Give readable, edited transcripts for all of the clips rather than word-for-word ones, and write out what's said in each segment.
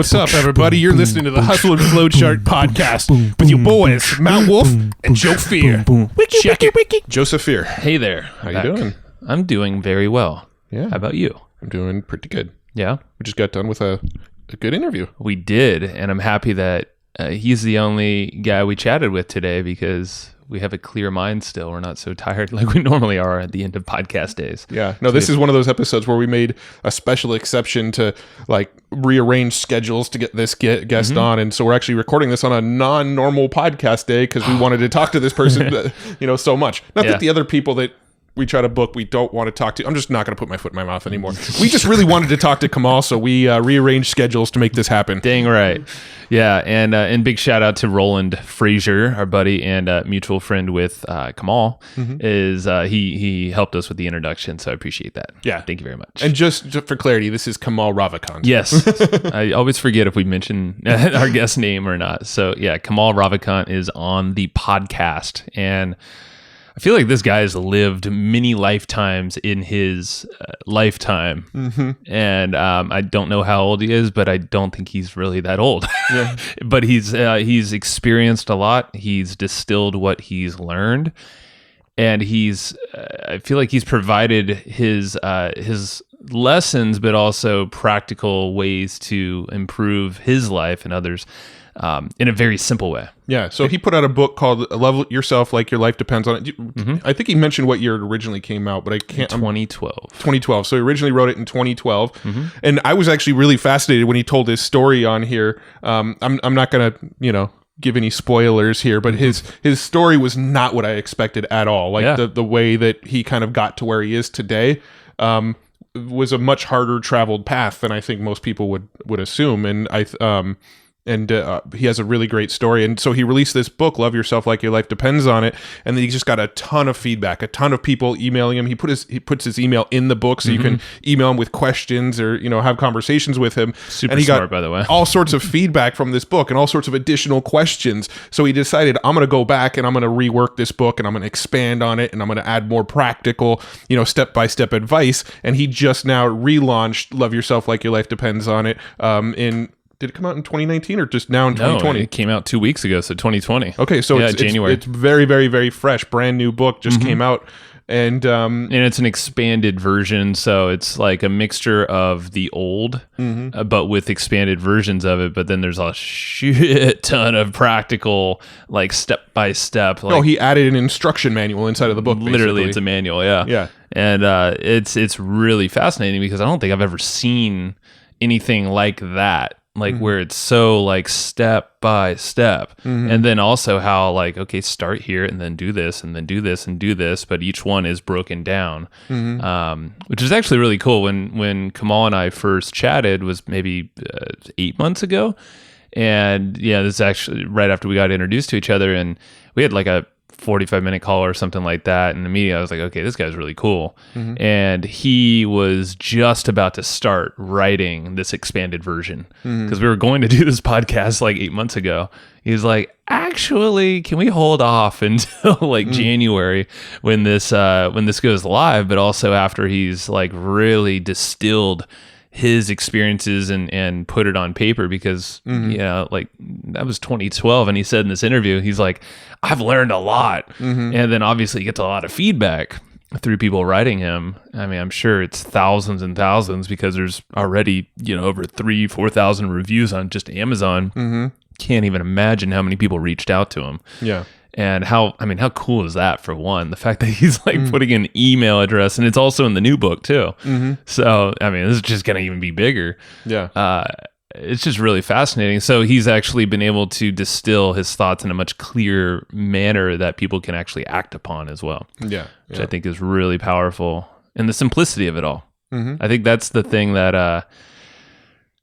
What's up, everybody? You're listening to the Hustle and Flow Chart podcast with your boys, Mount Wolf and Joe Fier. Check it. Joseph Fier. Hey there. How you doing? I'm doing very well. Yeah. How about you? I'm doing pretty good. Yeah? We just got done with a good interview. We did, and I'm happy that he's the only guy we chatted with today because we have a clear mind still. We're not so tired like we normally are at the end of podcast days. Yeah. No, this is one of those episodes where we made a special exception to like rearrange schedules to get this guest on. And so we're actually recording this on a non-normal podcast day because we wanted to talk to this person, so much. Not that the other people that we try to book, we don't want to talk to. I'm just not going to put my foot in my mouth anymore. We just really wanted to talk to Kamal, so we rearranged schedules to make this happen. Dang right. Yeah, and big shout out to Roland Frazier, our buddy and mutual friend with Kamal. Is he helped us with the introduction, so I appreciate that. Yeah. Thank you very much. And just for clarity, this is Kamal Ravikant. Yes. I always forget if we mention our guest name or not. So yeah, Kamal Ravikant is on the podcast, and I feel like this guy has lived many lifetimes in his lifetime. And I don't know how old he is, but I don't think he's really that old. Yeah. But he's experienced a lot. He's distilled what he's learned. And I feel like he's provided his lessons, but also practical ways to improve his life and others in a very simple way. Yeah, so he put out a book called Love Yourself Like Your Life Depends on It. I think he mentioned what year it originally came out, but I can't... 2012. 2012. So he originally wrote it in 2012. And I was actually really fascinated when he told his story on here. I'm not going to, give any spoilers here, but his story was not what I expected at all. Like the way that he kind of got to where he is today was a much harder traveled path than I think most people would assume. And he has a really great story. And so he released this book, Love Yourself Like Your Life Depends on It. And then he just got a ton of feedback, a ton of people emailing him. He puts his email in the book so you can email him with questions or, have conversations with him. Super and he smart, got by the way. all sorts of feedback from this book and all sorts of additional questions. So he decided, I'm going to go back and I'm going to rework this book and I'm going to expand on it and I'm going to add more practical, step-by-step advice. And he just now relaunched Love Yourself Like Your Life Depends on It Did it come out in 2019 or just now in 2020? No, it came out 2 weeks ago, so 2020. Okay, so it's January. It's very, very, very fresh, brand new book, just came out. And it's an expanded version, so it's like a mixture of the old, but with expanded versions of it. But then there's a shit ton of practical, like step-by-step. He added an instruction manual inside of the book, Literally, it's a manual, yeah. Yeah. And it's really fascinating because I don't think I've ever seen anything like that. Like where it's so like step by step, and then also how like, okay, start here and then do this and then do this and do this, but each one is broken down, which is actually really cool. When Kamal and I first chatted was maybe 8 months ago, and this is actually right after we got introduced to each other, and we had like a 45-minute call or something like that, and immediately I was like, okay, this guy's really cool. And he was just about to start writing this expanded version because we were going to do this podcast like 8 months ago. He's like, actually, can we hold off until like January when this goes live, but also after he's like really distilled his experiences and put it on paper because, like that was 2012. And he said in this interview, he's like, I've learned a lot. And then obviously he gets a lot of feedback through people writing him. I mean, I'm sure it's thousands and thousands because there's already, over 3,000-4,000 reviews on just Amazon. Can't even imagine how many people reached out to him. Yeah. And how cool is that for one? The fact that he's like putting an email address, and it's also in the new book too. So, this is just going to even be bigger. Yeah. It's just really fascinating. So he's actually been able to distill his thoughts in a much clearer manner that people can actually act upon as well. Yeah. Which I think is really powerful. And the simplicity of it all. I think that's the thing that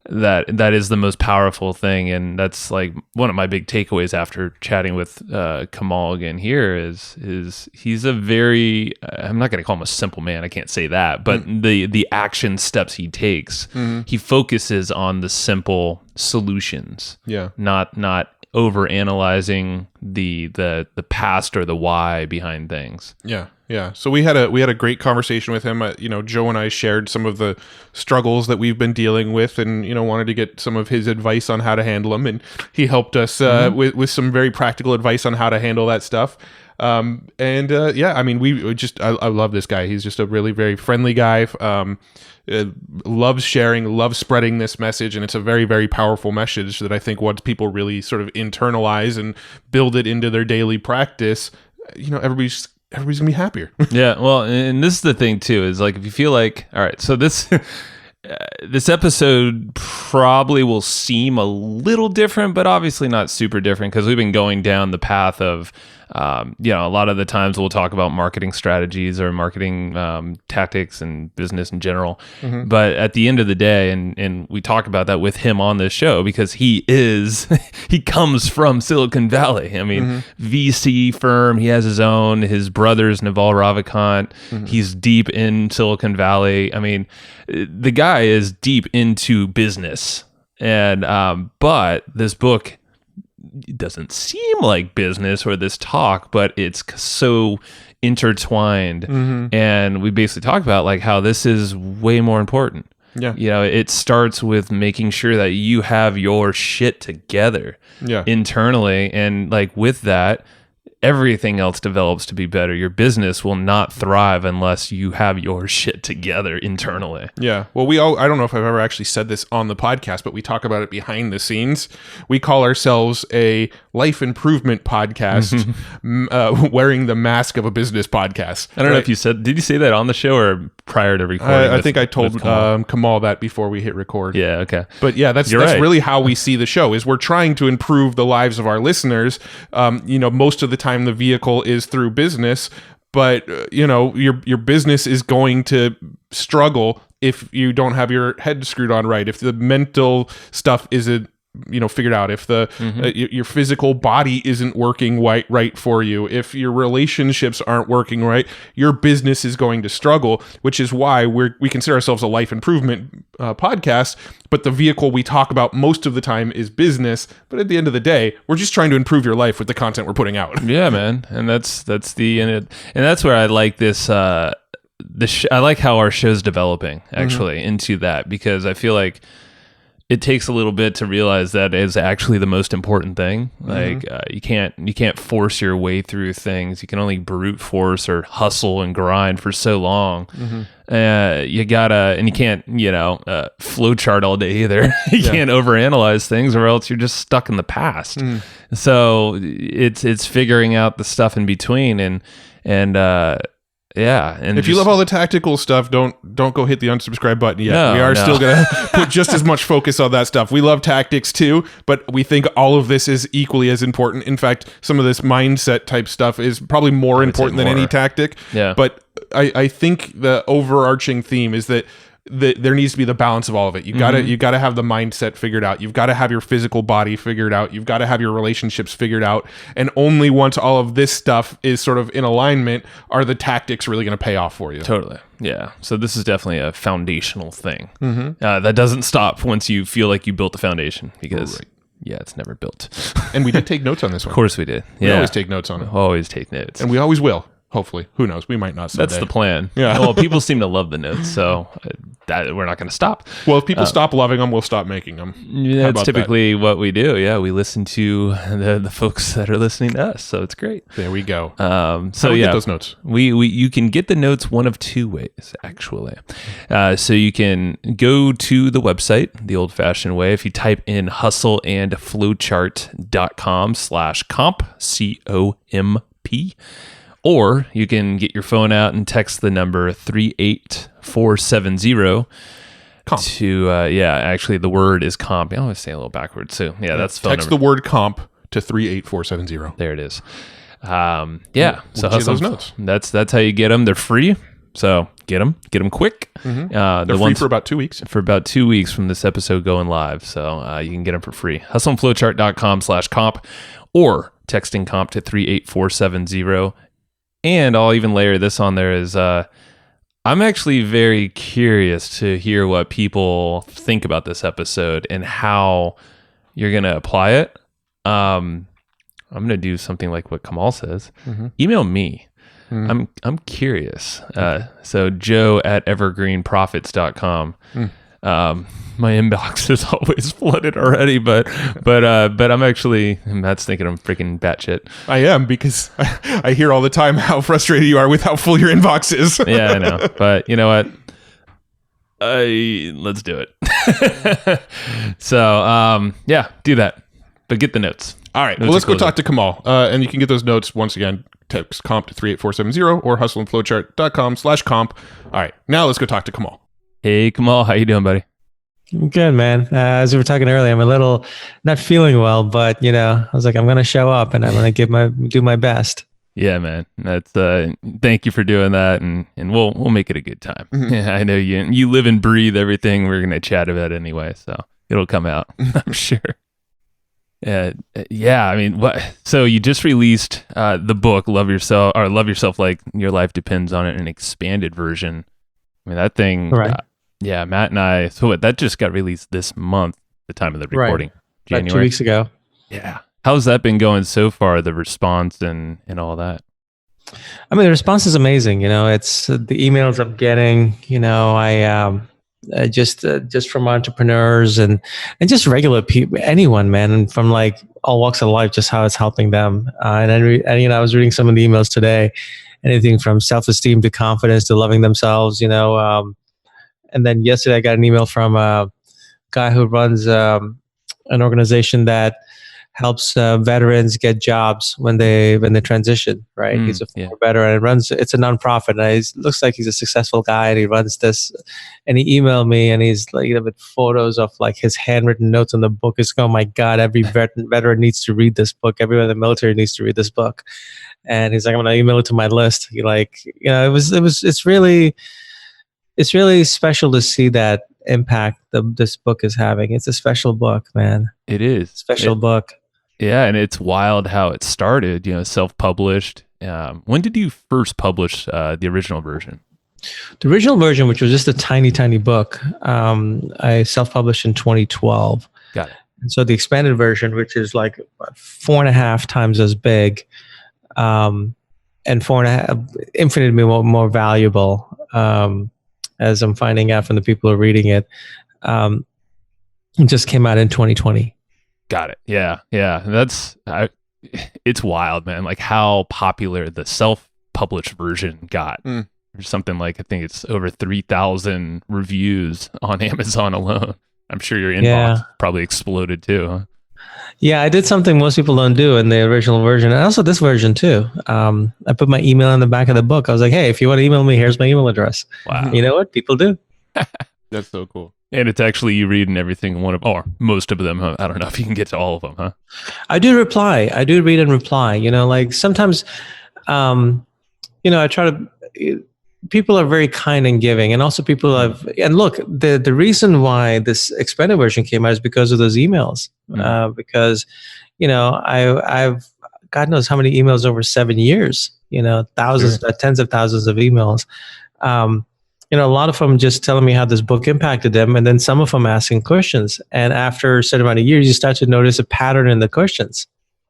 is the most powerful thing, and that's like one of my big takeaways after chatting with Kamal again here is he's a very I'm not going to call him a simple man, I can't say that, but the action steps he takes, he focuses on the simple solutions, not over analyzing the past or the why behind things. Yeah. Yeah. So we had a great conversation with him. Joe and I shared some of the struggles that we've been dealing with, and wanted to get some of his advice on how to handle them, and he helped us with some very practical advice on how to handle that stuff. I love this guy. He's just a really very friendly guy. Loves sharing, loves spreading this message, and it's a very, very powerful message that I think once people really sort of internalize and build it into their daily practice, everybody's gonna be happier. Yeah, well, and this is the thing too, is like, if you feel like, all right, so this this episode probably will seem a little different, but obviously not super different, because we've been going down the path of a lot of the times we'll talk about marketing strategies or marketing tactics and business in general. Mm-hmm. But at the end of the day, and we talk about that with him on this show, because he comes from Silicon Valley. I mean, VC firm, he has his brother's Kamal Ravikant. Mm-hmm. He's deep in Silicon Valley. I mean, the guy is deep into business. And, but this book, it doesn't seem like business or this talk, but it's so intertwined. Mm-hmm. And we basically talk about like how this is way more important. Yeah. It starts with making sure that you have your shit together internally. And like with that, everything else develops to be better. Your business will not thrive unless you have your shit together internally. Yeah. Well, I don't know if I've ever actually said this on the podcast, but we talk about it behind the scenes. We call ourselves a life improvement podcast, wearing the mask of a business podcast. I don't know if did you say that on the show or prior to recording? I think I told Kamal that before we hit record. Yeah. Okay. But yeah, that's really how we see the show, is we're trying to improve the lives of our listeners. Most of the time the vehicle is through business, but your business is going to struggle if you don't have your head screwed on right, if the mental stuff isn't figured out, if the your physical body isn't working right for you, if your relationships aren't working right, your business is going to struggle, which is why we consider ourselves a life improvement podcast, but the vehicle we talk about most of the time is business. But at the end of the day, we're just trying to improve your life with the content we're putting out. Yeah, man. And that's where I like this I like how our show's developing actually into that, because I feel like it takes a little bit to realize that is actually the most important thing. Like you can't force your way through things. You can only brute force or hustle and grind for so long. You can't flowchart all day either. You can't overanalyze things, or else you're just stuck in the past. So it's figuring out the stuff in between, and if you love all the tactical stuff, don't go hit the unsubscribe button yet. No, we are still going to put just as much focus on that stuff. We love tactics too, but we think all of this is equally as important. In fact, some of this mindset type stuff is probably more important than any tactic. Yeah. But I think the overarching theme is that there needs to be the balance of all of it. You gotta have the mindset figured out. You've got to have your physical body figured out. You've got to have your relationships figured out. And only once all of this stuff is sort of in alignment are the tactics really going to pay off for you. Totally. Yeah. So this is definitely a foundational thing. That doesn't stop once you feel like you built the foundation, because it's never built. And we did take notes on this one. Of course we did. We always take notes on it. Always take notes. And we always will. Hopefully. Who knows? We might not someday. That's the plan. Yeah. Well, people seem to love the notes, so that we're not going to stop. Well, if people stop loving them, we'll stop making them. That's typically what we do. Yeah, we listen to the folks that are listening to us, so it's great. There we go. So how do we get those notes? You can get the notes one of two ways, actually. So you can go to the website the old-fashioned way. If you type in hustleandflowchart.com/comp, COMP. Or you can get your phone out and text the number 38470 comp. To actually the word is comp. I always say a little backwards too. Yeah, that's the phone text number. The word comp to 38470. There it is. We'll so those notes. That's how you get them. They're free. So get them quick. They're free for about 2 weeks. For about 2 weeks from this episode going live. So you can get them for free. hustleandflowchart.com/comp, or texting comp to 38470. And I'll even layer this on there is I'm actually very curious to hear what people think about this episode and how you're going to apply it. I'm going to do something like what Kamal says. Mm-hmm. Email me. I'm curious. So Joe at evergreenprofits.com. My inbox is always flooded already, but I'm actually, Matt's thinking I'm freaking batshit. I am, because I hear all the time how frustrated you are with how full your inbox is. Yeah, I know. But you know what? Let's do it. So, yeah, do that. But get the notes. All right. Well, let's go talk to Kamal. And you can get those notes once again. Text comp to 38470 or hustleandflowchart.com/comp. All right. Now let's go talk to Kamal. Hey, Kamal. How you doing, buddy? I'm good, man. As we were talking earlier, I'm a little not feeling well, but I was like, I'm going to show up and I'm going to do my best. Yeah, man. That's thank you for doing that, and we'll make it a good time. Mm-hmm. Yeah, I know you live and breathe everything we're gonna chat about anyway, so it'll come out, I'm sure. Yeah. I mean, what? So you just released the book, Love Yourself Like Your Life Depends on It, an expanded version. I mean, that thing. Right. Yeah, Matt and I. So that just got released this month, the time of the recording, right. January. About 2 weeks ago. Yeah. How's that been going so far? The response and all that. I mean, the response is amazing. It's the emails I'm getting. I just from entrepreneurs and just regular people, anyone, man, and from like all walks of life, just how it's helping them. And I was reading some of the emails today, anything from self-esteem to confidence to loving themselves. And then yesterday I got an email from a guy who runs an organization that helps veterans get jobs when they transition. Right, he's a former veteran and it's a nonprofit. And it looks like he's a successful guy, and he runs this. And he emailed me, and he's like, with photos of like his handwritten notes on the book. It's oh my god, every veteran needs to read this book. Everyone in the military needs to read this book. And he's like, I'm gonna email it to my list. It's really special to see that impact this book is having. It's a special book, man. It is special book. Yeah, and it's wild how it started. Self-published. When did you first publish the original version? The original version, which was just a tiny, tiny book, I self-published in 2012. Got it. And so the expanded version, which is like 4.5 times as big, and 4.5 infinitely more valuable. As I'm finding out from the people who are reading it, it just came out in 2020. Got it. Yeah. It's wild, man. Like how popular the self-published version got. There's something like, I think it's over 3,000 reviews on Amazon alone. I'm sure your inbox probably exploded too, huh? Yeah, I did something most people don't do in the original version, and also this version too. I put my email in the back of the book. I was like, hey, if you want to email me, here's my email address. Wow. You know what? People do. That's so cool. And it's actually you read in everything or most of them. Huh? I don't know if you can get to all of them, huh? I do reply. I do read and reply. Like sometimes, I try to. People are very kind and giving, and also people have. And look, the reason why this expanded version came out is because of those emails. Because, I've God knows how many emails over 7 years. Thousands, tens of thousands of emails. A lot of them just telling me how this book impacted them, and then some of them asking questions. And after a certain amount of years, you start to notice a pattern in the questions.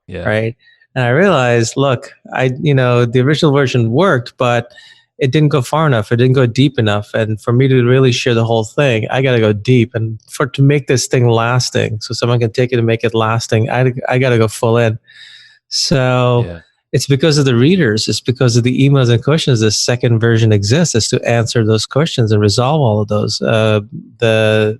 Yeah. Right. And I realized, look, the original version worked, but it didn't go far enough. It didn't go deep enough. And for me to really share the whole thing, I got to go deep. And to make this thing lasting, so someone can take it and make it lasting, I got to go full in. So it's because of the readers. It's because of the emails and questions. The second version exists, is to answer those questions and resolve all of those, the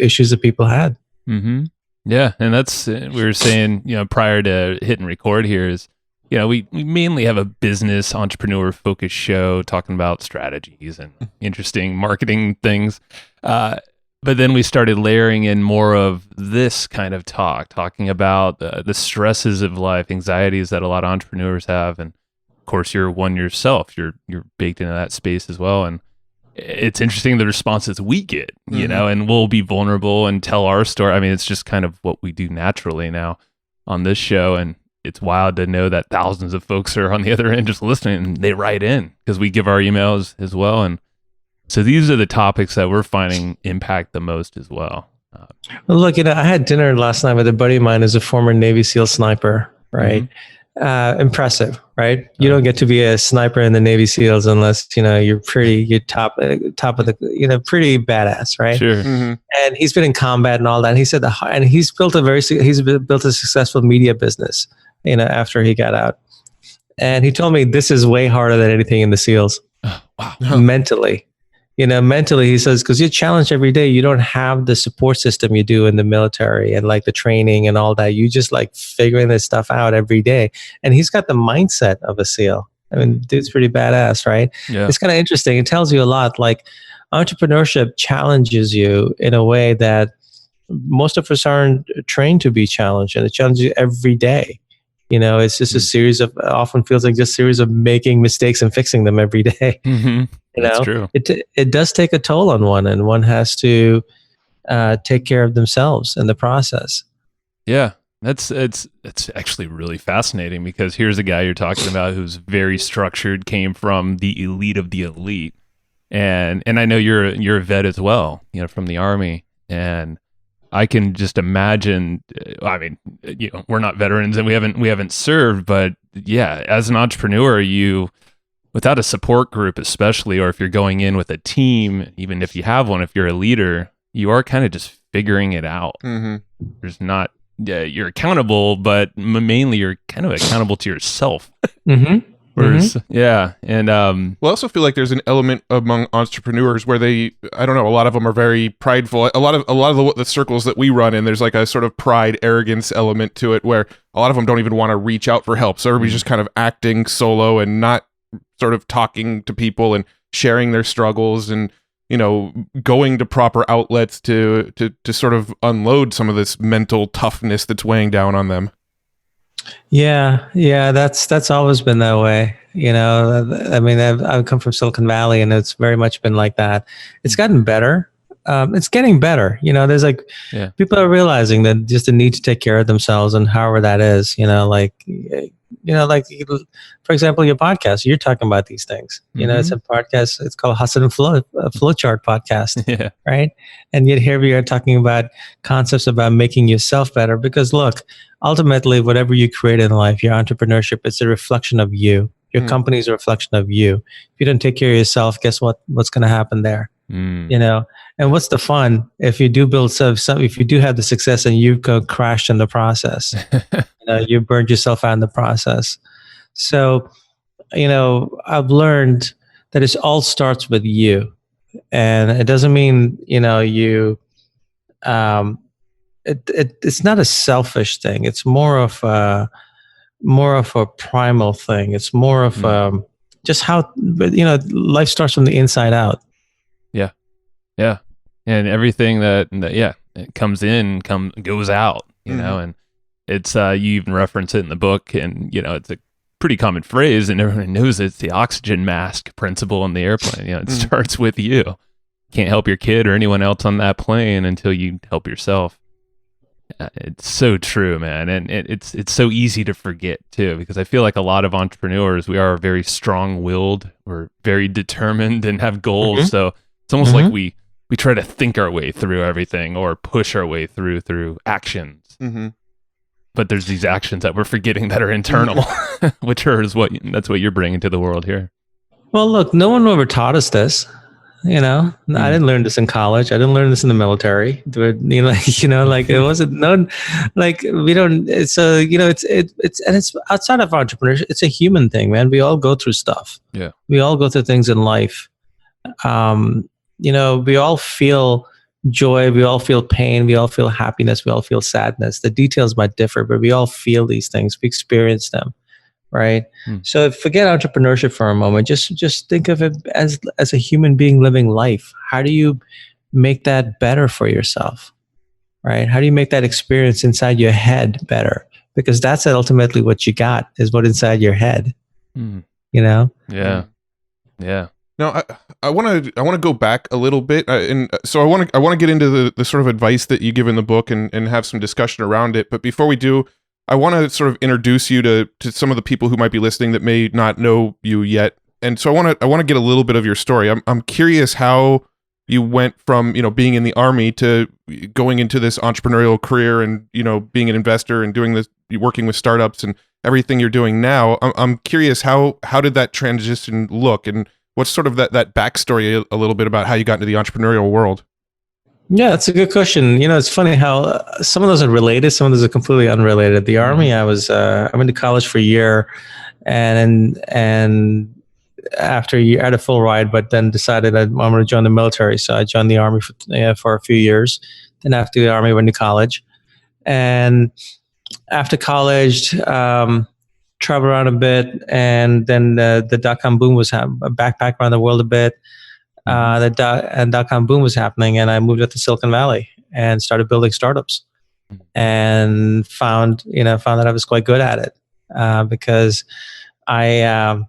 issues that people had. Mm-hmm. Yeah. And that's, we were saying, prior to hitting record here is, we mainly have a business entrepreneur focused show talking about strategies and interesting marketing things. But then we started layering in more of this kind of talking about the stresses of life, anxieties that a lot of entrepreneurs have. And of course, you're one yourself. You're baked into that space as well. And it's interesting the responses we get, and we'll be vulnerable and tell our story. I mean, it's just kind of what we do naturally now on this show. And it's wild to know that thousands of folks are on the other end just listening, and they write in because we give our emails as well. And so these are the topics that we're finding impact the most as well. Well, look, I had dinner last night with a buddy of mine who's a former Navy SEAL sniper, right? Impressive, right? You don't get to be a sniper in the Navy SEALs unless, you're top of the, pretty badass, right? Sure. And he's been in combat and all that. And he said and he's built a successful media business, after he got out. And he told me this is way harder than anything in the SEALs. Oh, wow. Mentally. Mentally, he says, because you're challenged every day. You don't have the support system you do in the military and like the training and all that. You just like figuring this stuff out every day. And he's got the mindset of a SEAL. I mean, dude's pretty badass, right? Yeah. It's kind of interesting. It tells you a lot. Like entrepreneurship challenges you in a way that most of us aren't trained to be challenged, and it challenges you every day. It's just a series of, often feels like just a series of making mistakes and fixing them every day. That's true. It does take a toll on one, and one has to take care of themselves in the process. Yeah, it's actually really fascinating, because here's a guy you're talking about who's very structured, came from the elite of the elite, and I know you're a vet as well, from the Army, and I can just imagine. I mean, we're not veterans and we haven't served, but yeah, as an entrepreneur, without a support group, especially, or if you're going in with a team, even if you have one, if you're a leader, you are kind of just figuring it out. There's not, you're accountable, but mainly you're kind of accountable to yourself. Yeah. And well, I also feel like there's an element among entrepreneurs where I don't know, a lot of them are very prideful. A lot of the circles that we run in, there's like a sort of pride, arrogance element to it, where a lot of them don't even want to reach out for help. So everybody's just kind of acting solo and not sort of talking to people and sharing their struggles and, going to proper outlets to sort of unload some of this mental toughness that's weighing down on them. Yeah, that's always been that way. I mean, I've come from Silicon Valley, and it's very much been like that. It's gotten better. It's getting better. There's people are realizing that just the need to take care of themselves, and however that is, for example, your podcast, you're talking about these things. It's a podcast. It's called Hustle and Flow, a flowchart podcast, right? And yet here we are talking about concepts about making yourself better. Because look, ultimately, whatever you create in life, your entrepreneurship, it's a reflection of you. Your company is a reflection of you. If you don't take care of yourself, guess what's going to happen there? And what's the fun if you do build if you do have the success and you go crashed in the process? You burned yourself out in the process. So, I've learned that it all starts with you, and it doesn't mean it's not a selfish thing. It's more of a primal thing. It's more of just how life starts from the inside out. Yeah, and everything that it comes in goes out. And it's you even reference it in the book, and it's a pretty common phrase, and everyone knows it's the oxygen mask principle in the airplane. It starts with you. Can't help your kid or anyone else on that plane until you help yourself. It's so true, man, and it's so easy to forget too, because I feel like a lot of entrepreneurs, we are very strong-willed, we're very determined, and have goals. So it's almost like we try to think our way through everything, or push our way through actions. But there's these actions that we're forgetting that are internal, which that's what you're bringing to the world here. Well, look, no one ever taught us this. I didn't learn this in college. I didn't learn this in the military. It wasn't known. Like we don't. It's it's outside of entrepreneurship. It's a human thing, man. We all go through stuff. Yeah, we all go through things in life. We all feel joy, we all feel pain, we all feel happiness, we all feel sadness. The details might differ, but we all feel these things. We experience them, right? So forget entrepreneurship for a moment. Just think of it as a human being living life. How do you make that better for yourself, right? How do you make that experience inside your head better? Because that's ultimately what you got, is what inside your head. Yeah. Now, I want to go back a little bit, and so I want to get into the sort of advice that you give in the book and have some discussion around it. But before we do, I want to sort of introduce you to some of the people who might be listening that may not know you yet. And so I want to get a little bit of your story. I'm curious how you went from, being in the Army to going into this entrepreneurial career and, being an investor and doing this, working with startups and everything you're doing now. I'm curious, how did that transition look, and what's sort of that backstory a little bit about how you got into the entrepreneurial world? Yeah, that's a good question. It's funny how some of those are related, some of those are completely unrelated. The Army, I went to college for a year, and after a year, I had a full ride, but then decided I'm going to join the military. So I joined the Army for a few years. Then after the Army, I went to college, and after college, traveled around a bit, and then the dot-com boom was a backpack around the world a bit. The dot-com boom was happening, and I moved up to Silicon Valley and started building startups, and found that I was quite good at it, because I'm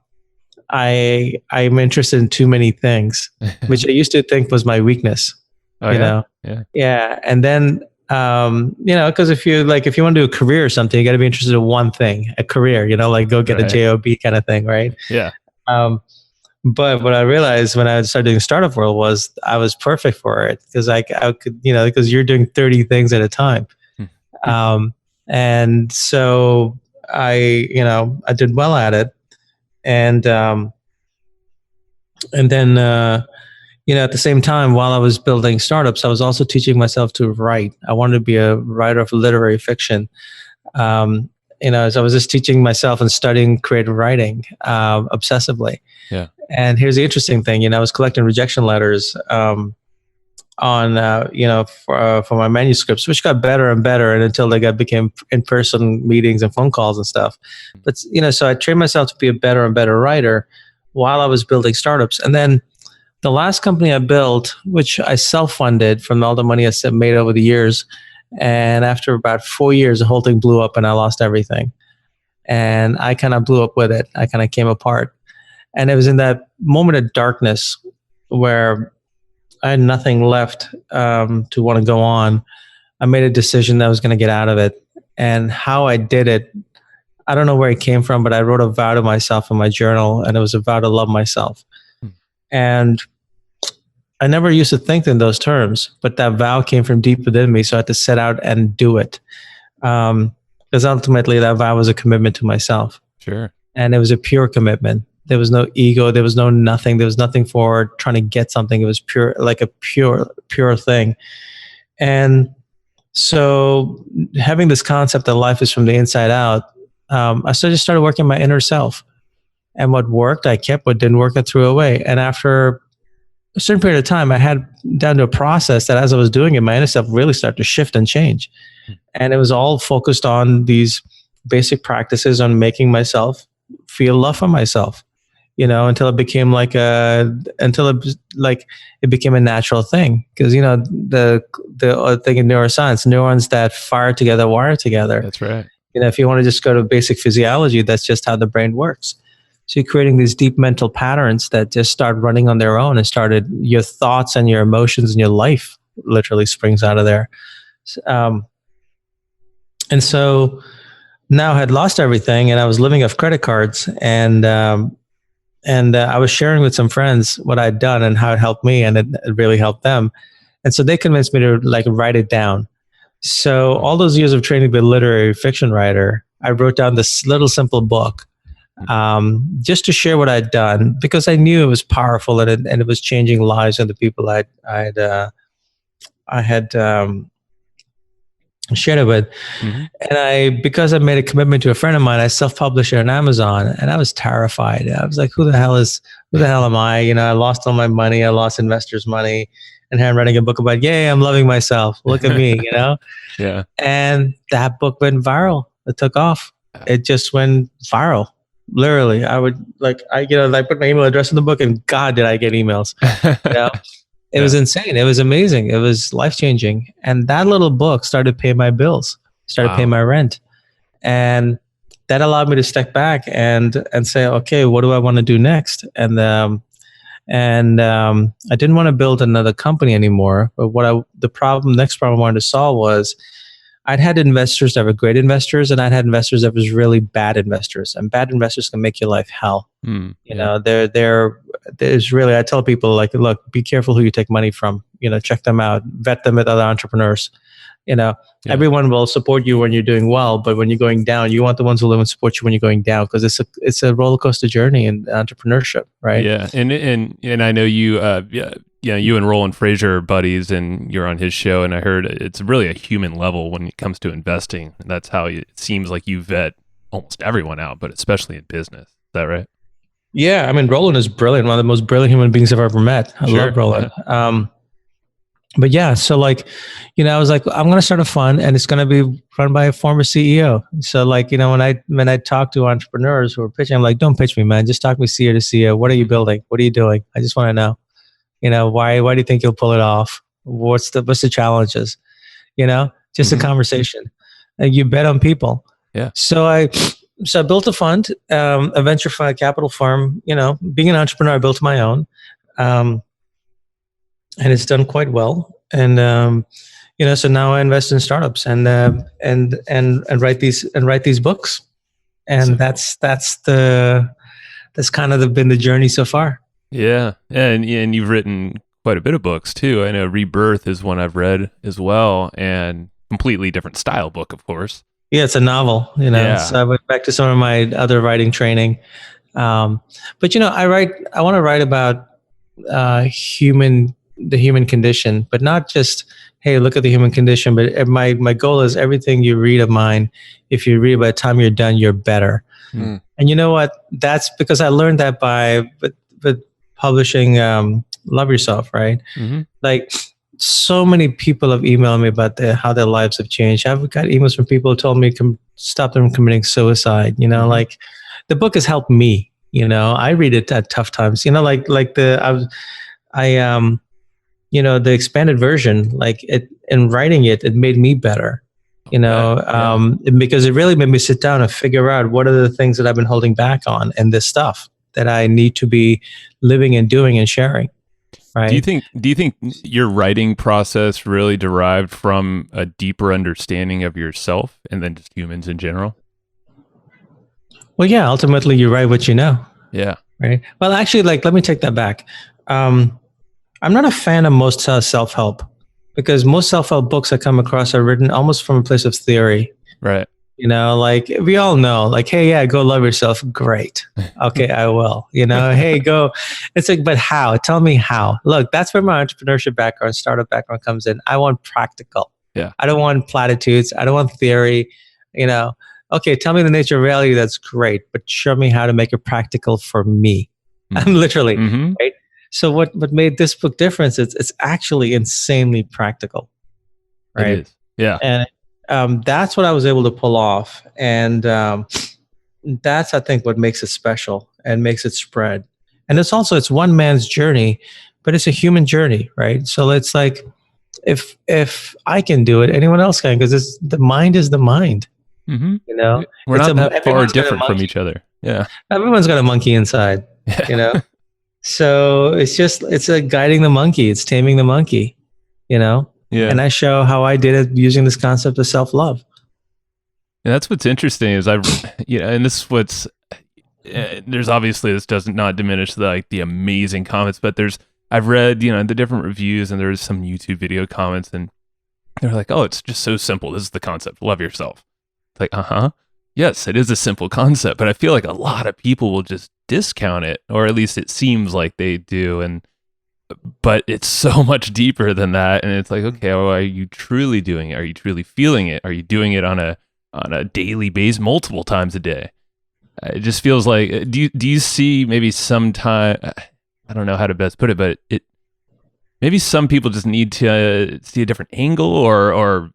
interested in too many things, which I used to think was my weakness. Yeah. And then because if you want to do a career or something, you got to be interested in one thing, a career. Like go get a job kind of thing, right? Yeah. But what I realized when I started doing startup world was I was perfect for it, because I could, because you're doing 30 things at a time. And so I did well at it. And then, at the same time, while I was building startups, I was also teaching myself to write. I wanted to be a writer of literary fiction. So I was just teaching myself and studying creative writing obsessively. Yeah. And here's the interesting thing, I was collecting rejection letters for my manuscripts, which got better and better, and until they became in-person meetings and phone calls and stuff. But so I trained myself to be a better and better writer while I was building startups. And then the last company I built, which I self-funded from all the money I made over the years, and after about 4 years, the whole thing blew up and I lost everything. And I kind of blew up with it. I kind of came apart. And it was in that moment of darkness where I had nothing left to want to go on. I made a decision that I was going to get out of it. And how I did it, I don't know where it came from, but I wrote a vow to myself in my journal, and it was a vow to love myself. And I never used to think in those terms, but that vow came from deep within me. So I had to set out and do it. Because ultimately that vow was a commitment to myself. Sure. And it was a pure commitment. There was no ego. There was no nothing. There was nothing for trying to get something. It was pure, like a pure thing. And so having this concept that life is from the inside out, I just started working my inner self. And what worked, I kept. What didn't work, I threw away. And after a certain period of time, I had down to a process that as I was doing it, my inner self really started to shift and change. And it was all focused on these basic practices on making myself feel love for myself, until it became it became a natural thing. Because, the thing in neuroscience, neurons that fire together, wire together. That's right. If you want to just go to basic physiology, that's just how the brain works. So you're creating these deep mental patterns that just start running on their own, and started your thoughts and your emotions and your life literally springs out of there. And so now I had lost everything, and I was living off credit cards, and I was sharing with some friends what I'd done and how it helped me, and it really helped them. And so they convinced me to write it down. So all those years of training to be a literary fiction writer, I wrote down this little simple book, just to share what I'd done, because I knew it was powerful, and it was changing lives of the people I had shared it with. And because I made a commitment to a friend of mine, I self-published it on Amazon, and I was terrified. I was like, who the hell am I? I lost all my money. I lost investors' money, and here I'm writing a book about, yay, I'm loving myself. Look at me, Yeah. And that book went viral. It took off. It just went viral. Literally, I put my email address in the book, and God, did I get emails. It was insane. It was amazing. It was life-changing. And that little book started paying my bills, started paying my rent. And that allowed me to step back and say, okay, what do I want to do next? And I didn't want to build another company anymore. But next problem I wanted to solve was, I'd had investors that were great investors, and I'd had investors that was really bad investors. And bad investors can make your life hell. You know, there's really, I tell people, like, look, be careful who you take money from. You know, check them out, vet them with other entrepreneurs. You know, everyone will support you when you're doing well, but when you're going down, you want the ones who live and support you when you're going down, because it's a roller coaster journey in entrepreneurship, right? Yeah, and I know you, you and Roland Frazier are buddies, and you're on his show, and I heard it's really a human level when it comes to investing. And that's how it seems like you vet almost everyone out, but especially in business. Is that right? Yeah, I mean, Roland is brilliant, one of the most brilliant human beings I've ever met. I love Roland. Yeah. But yeah, so like, you know, I was like, I'm going to start a fund, and it's going to be run by a former CEO. So like, you know, when I talk to entrepreneurs who are pitching, I'm like, don't pitch me, man. Just talk me CEO to CEO. What are you building? What are you doing? I just want to know, you know, why do you think you'll pull it off? What's the challenges? You know, just a conversation. And you bet on people. Yeah. So I built a fund, a venture fund, capital firm. You know, being an entrepreneur, I built my own. And it's done quite well. And you know, so now I invest in startups and write these books. And that's kind of been the journey so far. Yeah, and you've written quite a bit of books too. I know Rebirth is one I've read as well, and completely different style book, of course. Yeah, it's a novel. You know, so I went back to some of my other writing training. But you know, I want to write about the human condition, but not just, hey, look at the human condition. But my goal is everything you read of mine, if you read, by the time you're done, you're better. And you know what? That's because I learned that by with publishing Love Yourself, right? Like, so many people have emailed me about how their lives have changed. I've got emails from people who told me stop them from committing suicide. You know, like, the book has helped me. You know, I read it at tough times. You know, you know, the expanded version, like in writing it made me better, you know, because it really made me sit down and figure out what are the things that I've been holding back on and this stuff that I need to be living and doing and sharing. Right. Do you think your writing process really derived from a deeper understanding of yourself and then just humans in general? Well, yeah, ultimately you write what you know. Yeah. Right. Well, actually, like, let me take that back. I'm not a fan of most self-help, because most self-help books I come across are written almost from a place of theory. Right. You know, like, we all know, like, hey, yeah, go love yourself. Great. Okay, I will. You know, hey, go. It's like, but how? Tell me how. Look, that's where my entrepreneurship background, startup background comes in. I want practical. Yeah. I don't want platitudes. I don't want theory. You know, okay, tell me the nature of reality. That's great. But show me how to make it practical for me. I'm literally, right? So what made this book different is it's actually insanely practical, right? It is. Yeah. And that's what I was able to pull off. And that's, I think, what makes it special and makes it spread. And it's one man's journey, but it's a human journey, right? So it's like, if I can do it, anyone else can, because the mind is the mind. You know? We're not that far different from each other. Yeah. Everyone's got a monkey inside, you know? So it's a guiding the monkey. It's taming the monkey, you know? Yeah. And I show how I did it using this concept of self-love. And that's what's interesting is and this is what's, there's obviously, this does not diminish the amazing comments, but I've read, the different reviews, and there's some YouTube video comments, and they're like, oh, it's just so simple. This is the concept. Love yourself. It's like, yes, it is a simple concept, but I feel like a lot of people will just discount it, or at least it seems like they do. But it's so much deeper than that. And it's like, okay, well, are you truly doing it? Are you truly feeling it? Are you doing it on a daily basis, multiple times a day? It just feels like, do you see maybe sometime, I don't know how to best put it, but maybe some people just need to see a different angle, or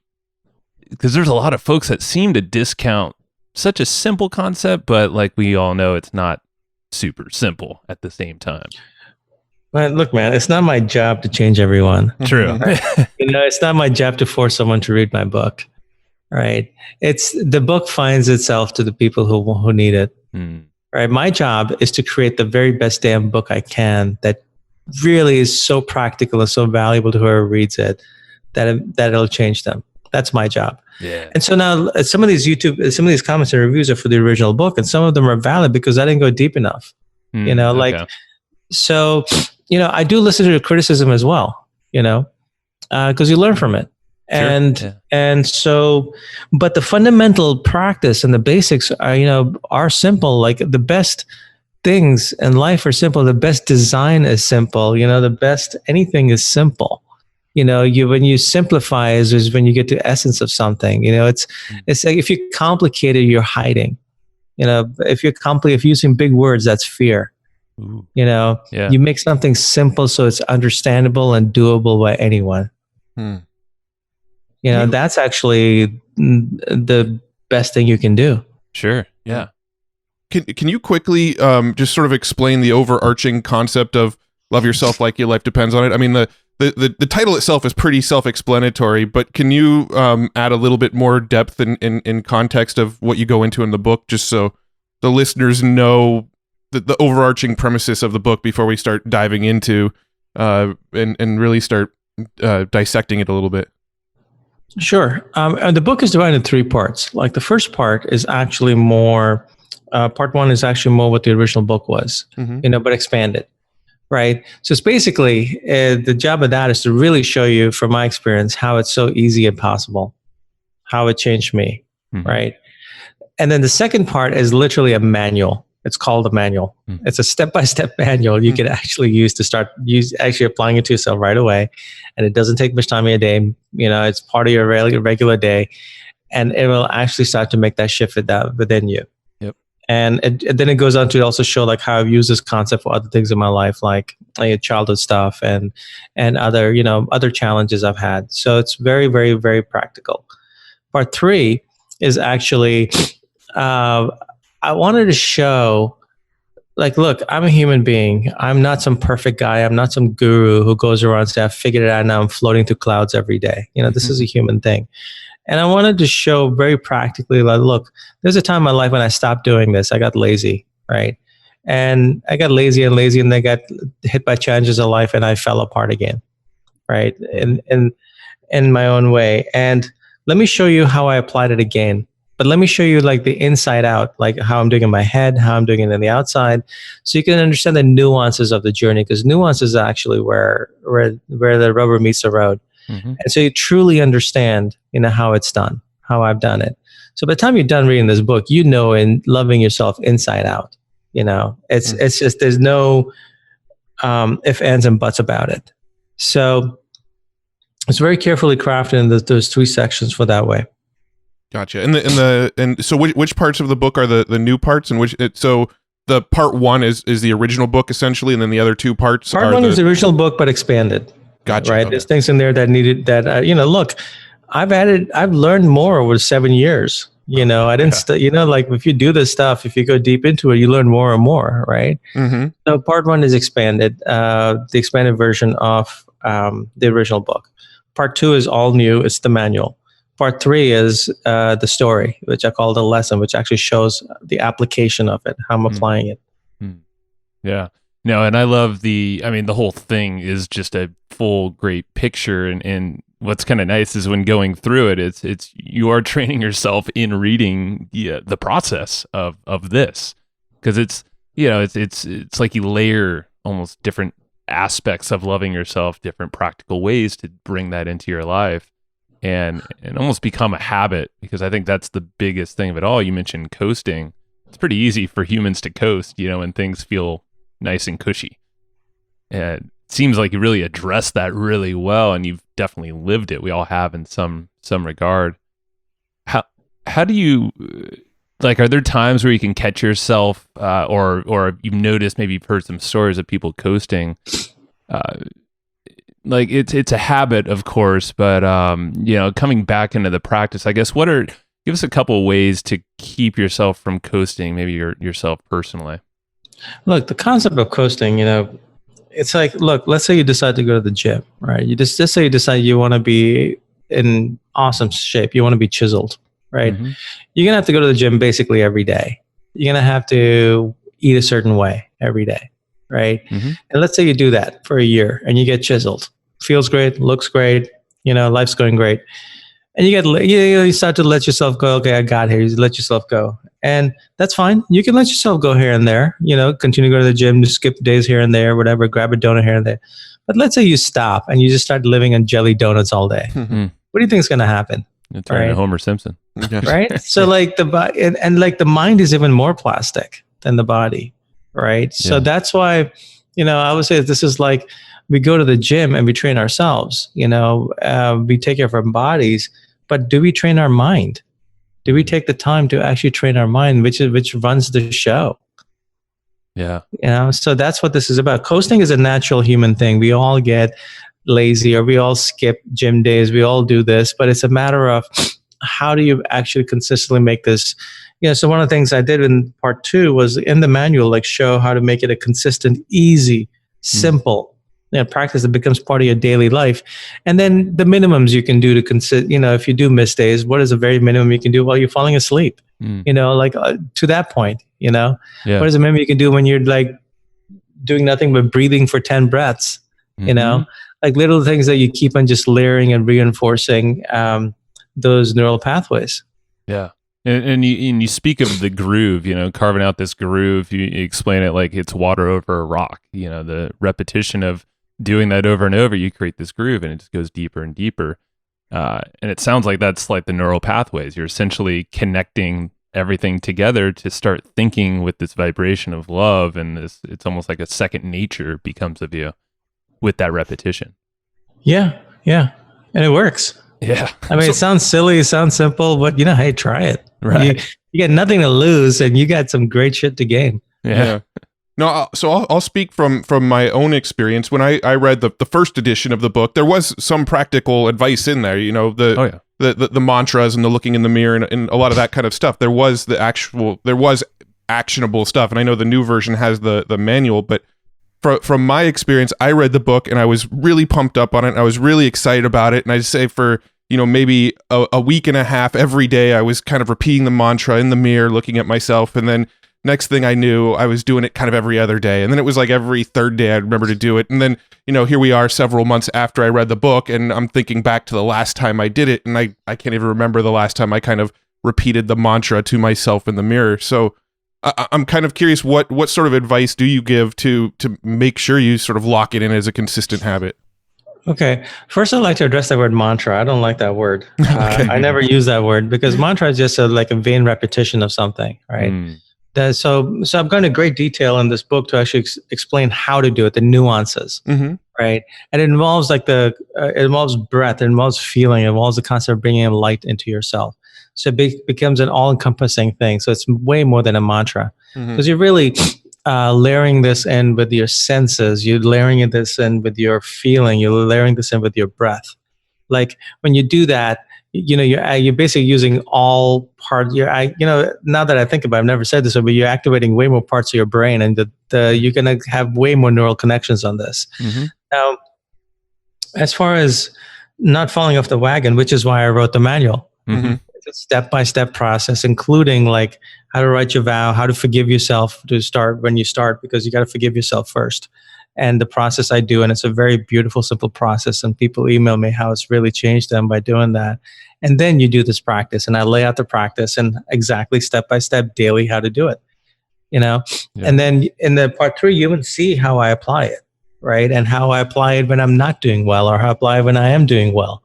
because there's a lot of folks that seem to discount such a simple concept, but like we all know, it's not super simple at the same time. Well, look, man, it's not my job to change everyone. True. It's not my job to force someone to read my book. Right. The book finds itself to the people who need it. Right. My job is to create the very best damn book I can that really is so practical and so valuable to whoever reads it that it'll change them. That's my job. Yeah. And so now some of these comments and reviews are for the original book, and some of them are valid because I didn't go deep enough. Okay. So, I do listen to criticism as well, because you learn from it. Sure. And so, but the fundamental practice and the basics are simple. Like the best things in life are simple. The best design is simple. The best anything is simple. When you simplify is when you get to the essence of something. It's like if you complicate it, you're hiding. If you're using big words, that's fear. Ooh. You make something simple so it's understandable and doable by anyone. That's actually the best thing you can do. Sure. Yeah. Can you quickly just sort of explain the overarching concept of love yourself like your life depends on it? I mean, the title itself is pretty self-explanatory, but can you add a little bit more depth in context of what you go into in the book, just so the listeners know the overarching premises of the book before we start diving into and really start dissecting it a little bit? Sure. The book is divided in 3 parts. Like the first part is actually more, part 1 is actually more what the original book was, but expanded, right? So it's basically, the job of that is to really show you, from my experience, how it's so easy and possible, how it changed me, right? And then the second part is literally a manual. It's called a manual. It's a step-by-step manual you can actually use to start actually applying it to yourself right away. And it doesn't take much time in a day. It's part of your regular day, and it will actually start to make that shift within you. Yep. And then it goes on to also show like how I've used this concept for other things in my life, like childhood stuff and other, other challenges I've had. So it's very, very, very practical. Part 3 is actually, I wanted to show, like, look, I'm a human being. I'm not some perfect guy. I'm not some guru who goes around and says, I figured it out now. I'm floating through clouds every day. This is a human thing. And I wanted to show very practically, like, look, there's a time in my life when I stopped doing this. I got lazy, right? And I got lazy and then I got hit by challenges of life and I fell apart again, right? In my own way. And let me show you how I applied it again. But let me show you like the inside out, like how I'm doing in my head, how I'm doing it in the outside, so you can understand the nuances of the journey, because nuance is actually where the rubber meets the road. And so you truly understand, how it's done, how I've done it. So by the time you're done reading this book, and loving yourself inside out, it's just, there's no ifs, ands, and buts about it. So it's very carefully crafted in those 3 sections for that way. Gotcha. And so which parts of the book are the new parts, and so the part 1 is the original book essentially, and then the other 2 parts part 1 is the original book but expanded. Gotcha. Right. Okay. There's things in there that needed that look, I've learned more over 7 years. I didn't like if you do this stuff, if you go deep into it, you learn more and more, right? So part 1 is expanded, the expanded version of the original book. Part 2 is all new. It's the manual. Part 3 is the story, which I call the lesson, which actually shows the application of it, how I'm applying it. Yeah. No, and I love the whole thing is just a full great picture. And what's kind of nice is when going through it, it's you are training yourself in reading the process of this, because it's like you layer almost different aspects of loving yourself, different practical ways to bring that into your life. And almost become a habit, because I think that's the biggest thing of it all. You mentioned coasting. It's pretty easy for humans to coast, when things feel nice and cushy. And it seems like you really addressed that really well, and you've definitely lived it. We all have in some regard. How do you, like, are there times where you can catch yourself, or you've noticed, maybe you've heard some stories of people coasting, like it's a habit, of course, but coming back into the practice, I guess, give us a couple of ways to keep yourself from coasting, maybe yourself personally. Look, the concept of coasting, it's like, look, let's say you decide to go to the gym, right? You just say you decide you want to be in awesome shape, you want to be chiseled, right? You're gonna have to go to the gym basically every day. You're gonna have to eat a certain way every day, right? And let's say you do that for a year and you get chiseled. Feels great, looks great, life's going great. and you start to let yourself go. Okay, I got here. You let yourself go, and that's fine. You can let yourself go here and there. Continue to go to the gym, just skip days here and there, whatever. Grab a donut here and there. But let's say you stop and you just start living on jelly donuts all day. What do you think is going to happen? It's right? Homer Simpson, right? So like the body and like the mind is even more plastic than the body, right? So that's why, I would say this is like we go to the gym and we train ourselves. We take care of our bodies, but do we train our mind? Do we take the time to actually train our mind, which runs the show? Yeah. So that's what this is about. Coasting is a natural human thing. We all get lazy or we all skip gym days. We all do this, but it's a matter of how do you actually consistently make this. So one of the things I did in part 2 was in the manual, like show how to make it a consistent, easy, simple practice that becomes part of your daily life. And then the minimums you can do to if you do miss days, what is the very minimum you can do while you're falling asleep? To that point, what is the minimum you can do when you're like doing nothing but breathing for 10 breaths, like little things that you keep on just layering and reinforcing those neural pathways. Yeah. And you speak of the groove, carving out this groove. You explain it like it's water over a rock. The repetition of doing that over and over, you create this groove, and it just goes deeper and deeper. And it sounds like that's like the neural pathways. You're essentially connecting everything together to start thinking with this vibration of love, and it's almost like a second nature becomes of you with that repetition. Yeah, and it works. Yeah. I mean, it sounds silly, it sounds simple, but hey, try it. Right. You got nothing to lose, and you got some great shit to gain. Yeah. No, so I'll speak from my own experience. When I read the first edition of the book, there was some practical advice in there. The mantras and the looking in the mirror and a lot of that kind of stuff. There was actionable stuff, and I know the new version has the manual, but from my experience, I read the book and I was really pumped up on it. And I was really excited about it. And I'd say for, maybe a week and a half every day, I was kind of repeating the mantra in the mirror, looking at myself. And then next thing I knew, I was doing it kind of every other day. And then it was like every third day I'd remember to do it. And then, here we are several months after I read the book, and I'm thinking back to the last time I did it. And I can't even remember the last time I kind of repeated the mantra to myself in the mirror. So I'm kind of curious, what sort of advice do you give to make sure you sort of lock it in as a consistent habit? Okay. First, I'd like to address the word mantra. I don't like that word. Okay. I never use that word because mantra is just like a vain repetition of something, right? So I'm going to great detail in this book to actually explain how to do it, the nuances, right? And it involves it involves breath, it involves feeling, it involves the concept of bringing light into yourself. So it becomes an all-encompassing thing. So it's way more than a mantra because you're really layering this in with your senses. You're layering this in with your feeling. You're layering this in with your breath. Like when you do that, you're basically using all parts. Now that I think about it, I've never said this, but you're activating way more parts of your brain, and you're going to have way more neural connections on this. Now, as far as not falling off the wagon, which is why I wrote the manual. It's a step-by-step process, including like how to write your vow, how to forgive yourself to start when you start, because you got to forgive yourself first. And the process I do, and it's a very beautiful, simple process. And people email me how it's really changed them by doing that. And then you do this practice, and I lay out the practice and exactly step-by-step daily how to do it, And then in the part 3, you would see how I apply it, right? And how I apply it when I'm not doing well, or how I apply it when I am doing well,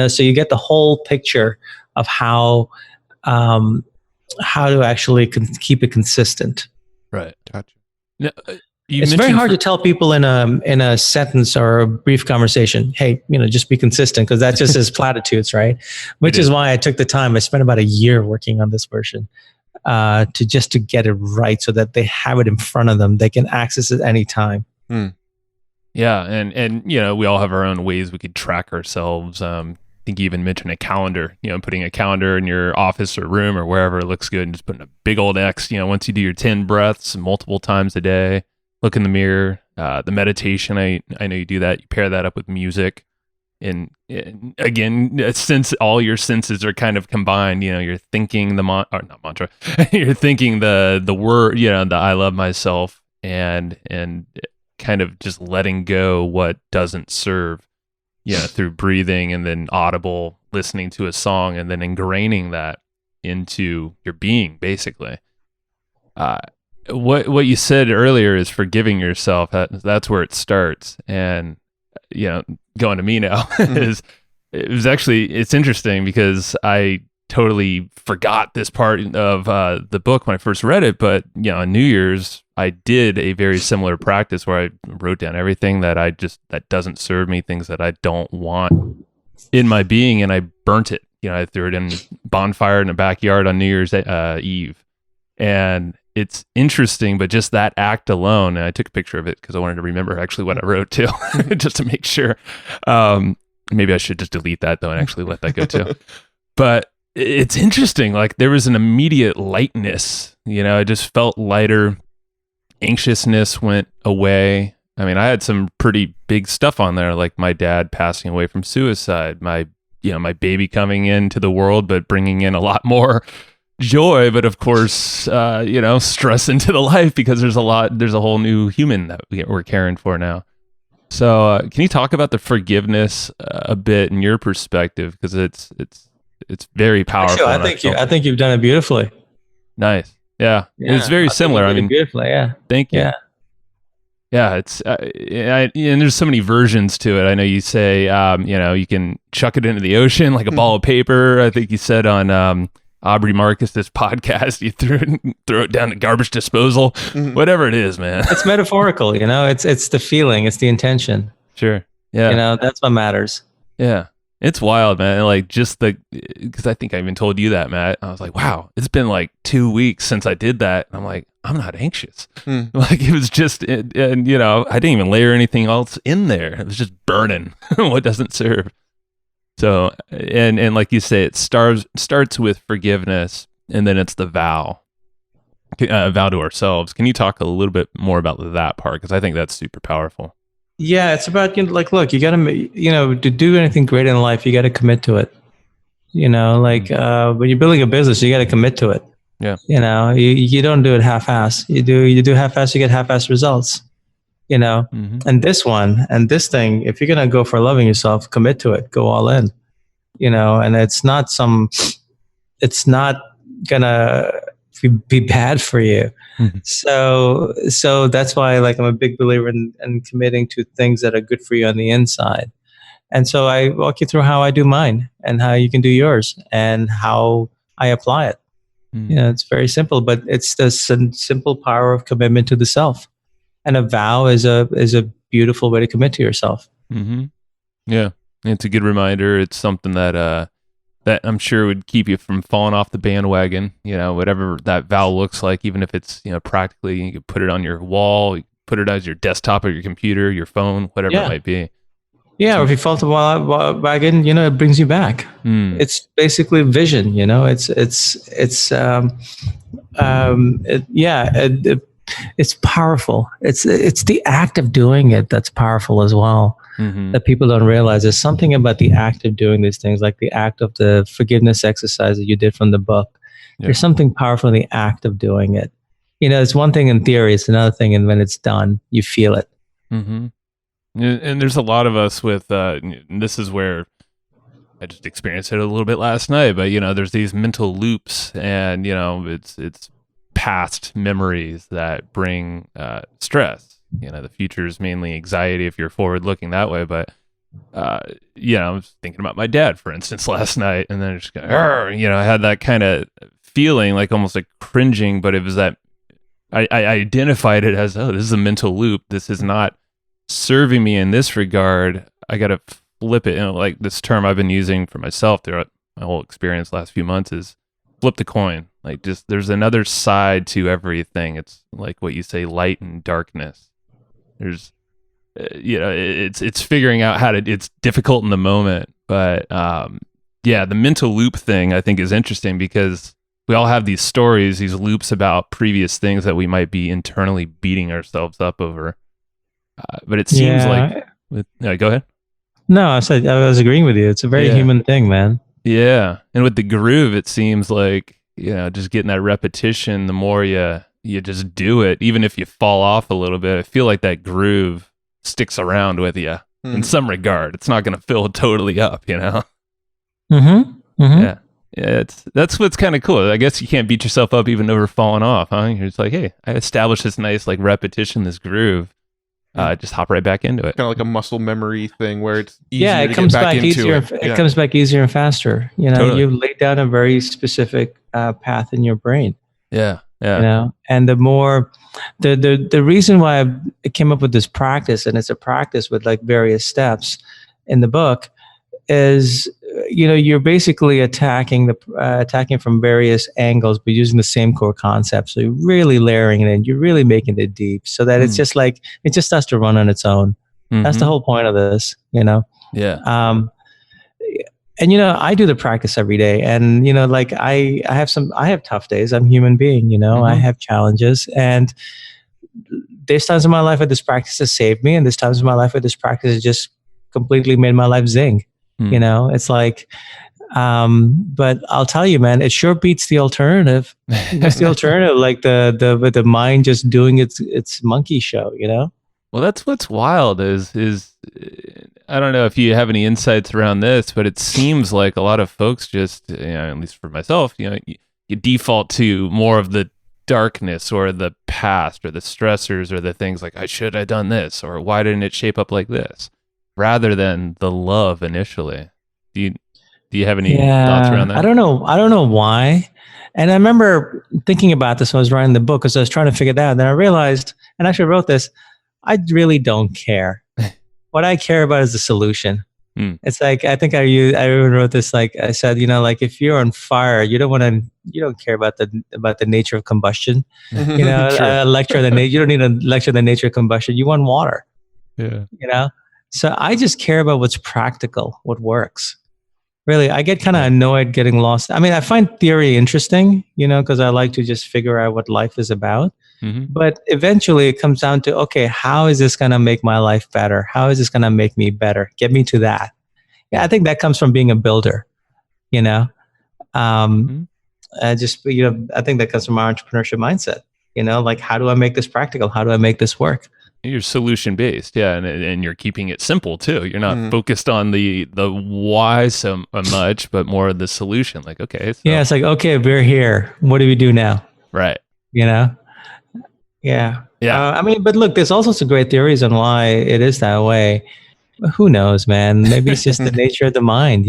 so you get the whole picture of how to actually keep it consistent. Right. Gotcha. Now, it's very hard to tell people in a sentence or a brief conversation, hey, just be consistent, because that just is platitudes, right? Which is why I took the time. I spent about a year working on this version to get it right, so that they have it in front of them. They can access it anytime. Yeah, and we all have our own ways we could track ourselves. I think you even mentioned a calendar, putting a calendar in your office or room or wherever it looks good, and just putting a big old X, once you do your 10 breaths multiple times a day, look in the mirror, the meditation, I know you do that. You pair that up with music, and again, since all your senses are kind of combined, you're thinking not mantra, you're thinking the word, the I love myself, and kind of just letting go what doesn't serve. Through breathing and then audible listening to a song and then ingraining that into your being, basically. What you said earlier is forgiving yourself. That's where it starts. And, going to me now it's interesting because I totally forgot this part of the book when I first read it. But, on New Year's, I did a very similar practice where I wrote down everything that doesn't serve me, things that I don't want in my being, and I burnt it. I threw it in bonfire in a backyard on New Year's Eve. And it's interesting, but just that act alone, and I took a picture of it because I wanted to remember actually what I wrote too, just to make sure. Maybe I should just delete that though and actually let that go too. But it's interesting. Like there was an immediate lightness, I just felt lighter. Anxiousness went away. I mean, I had some pretty big stuff on there, like my dad passing away from suicide, my baby coming into the world, but bringing in a lot more joy, but of course, stress into the life because there's a whole new human that we're caring for now. So can you talk about the forgiveness a bit in your perspective? Because it's very powerful. Sure, I think you've done it beautifully. Nice. Yeah. It's very similar. I mean, beautifully. Yeah. Thank you. Yeah. It's and there's so many versions to it. I know you say you can chuck it into the ocean like a ball of paper. I think you said on Aubrey Marcus's podcast, you throw it down to garbage disposal, whatever it is, man. It's metaphorical, it's the feeling, it's the intention. Sure. Yeah. That's what matters. Yeah. It's wild, man. Like because I think I even told you that, Matt. I was like, wow, it's been like 2 weeks since I did that. And I'm like, I'm not anxious. Like it was just, and I didn't even layer anything else in there. It was just burning what doesn't serve. So, and like you say, it starts with forgiveness, and then it's the vow to ourselves. Can you talk a little bit more about that part? Because I think that's super powerful. Yeah, it's about, look, you got to, to do anything great in life, you got to commit to it. When you're building a business, you got to commit to it. Yeah. You don't do it half-ass. You do half-ass, you get half-ass results. And this thing, if you're going to go for loving yourself, commit to it, go all in, and it's not going to be bad for you. So that's why I'm a big believer in committing to things that are good for you on the inside. And so I walk you through how I do mine and how you can do yours and how I apply it. It's very simple, but it's the simple power of commitment to the self. And a vow is a beautiful way to commit to yourself. Mm-hmm. Yeah, it's a good reminder. It's something that I'm sure would keep you from falling off the bandwagon. Whatever that vow looks like, even if it's practically, you could put it on your wall, you put it as your desktop or your computer, your phone, whatever it might be. Yeah, or if you fall off the wagon, it brings you back. It's basically vision. It's powerful. It's the act of doing it that's powerful as well. That people don't realize. There's something about the act of doing these things, like the act of the forgiveness exercise that you did from the book. Yeah. There's something powerful in the act of doing it. It's one thing in theory, it's another thing, and when it's done, you feel it. Mm-hmm. And there's a lot of us with, this is where I just experienced it a little bit last night, but there's these mental loops, and it's past memories that bring stress. The future is mainly anxiety if you're forward looking that way, but I was thinking about my dad, for instance, last night, and then just I had that kind of feeling, like almost like cringing, but it was that I identified it as, this is a mental loop. This is not serving me in this regard. I got to flip it. Like this term I've been using for myself throughout my whole experience last few months is flip the coin. Like just there's another side to everything. It's like what you say, light and darkness. There's, it's figuring out how to. It's difficult in the moment, but the mental loop thing I think is interesting because we all have these stories, these loops about previous things that we might be internally beating ourselves up over. But it seems go ahead. No, I was agreeing with you. It's a very human thing, man. Yeah. And with the groove, it seems like, just getting that repetition, the more you just do it, even if you fall off a little bit, I feel like that groove sticks around with you in some regard. It's not going to fill totally up, Mm-hmm. Mm-hmm. Yeah. Yeah, that's what's kind of cool. I guess you can't beat yourself up even over falling off, huh? You're just like, hey, I established this nice like repetition, this groove. Just hop right back into it. Kind of like a muscle memory thing where it's easier It to comes get back back into easier. it. It comes back easier and faster. You know, Totally. you laid down a very specific path in your brain. Yeah. Yeah. You know, and the more, the reason why I came up with this practice, and it's a practice with like various steps in the book, is you're basically attacking from various angles, but using the same core concept. So you're really layering it in. You're really making it deep, so that it's just like it just starts to run on its own. That's the whole point of this. Yeah. And I do the practice every day, and like I have tough days. I'm a human being. I have challenges, and there's times in my life where this practice has saved me, and there's times in my life where this practice has just completely made my life zing. It's like, but I'll tell you, man, it sure beats the alternative. That's the alternative, like the mind just doing its monkey show. Well, that's what's wild is I don't know if you have any insights around this, but it seems like a lot of folks just, at least for myself, you default to more of the darkness or the past or the stressors or the things like, I should have done this, or why didn't it shape up like this, rather than the love initially. Do you have any thoughts around that? I don't know why. And I remember thinking about this when I was writing the book, because I was trying to figure it out. And then I realized, and actually wrote this, I really don't care. What I care about is the solution. It's like, I think I even wrote this, like I said, like if you're on fire, you don't care about the nature of combustion. You don't need to lecture the nature of combustion. You want water. Yeah. So I just care about what's practical, what works. Really, I get kind of annoyed getting lost. I mean, I find theory interesting, because I like to just figure out what life is about. But eventually it comes down to, okay, how is this going to make my life better? How is this going to make me better? Get me to that. Yeah, I think that comes from being a builder, I think that comes from our entrepreneurship mindset, like, how do I make this practical? How do I make this work? You're solution based, yeah, and you're keeping it simple too. You're not focused on the why so much, but more of the solution. Like, okay, it's like, okay, we're here. What do we do now? Right. Yeah. Yeah. I mean, but look, there's all sorts of great theories on why it is that way. But who knows, man? Maybe it's just the nature of the mind,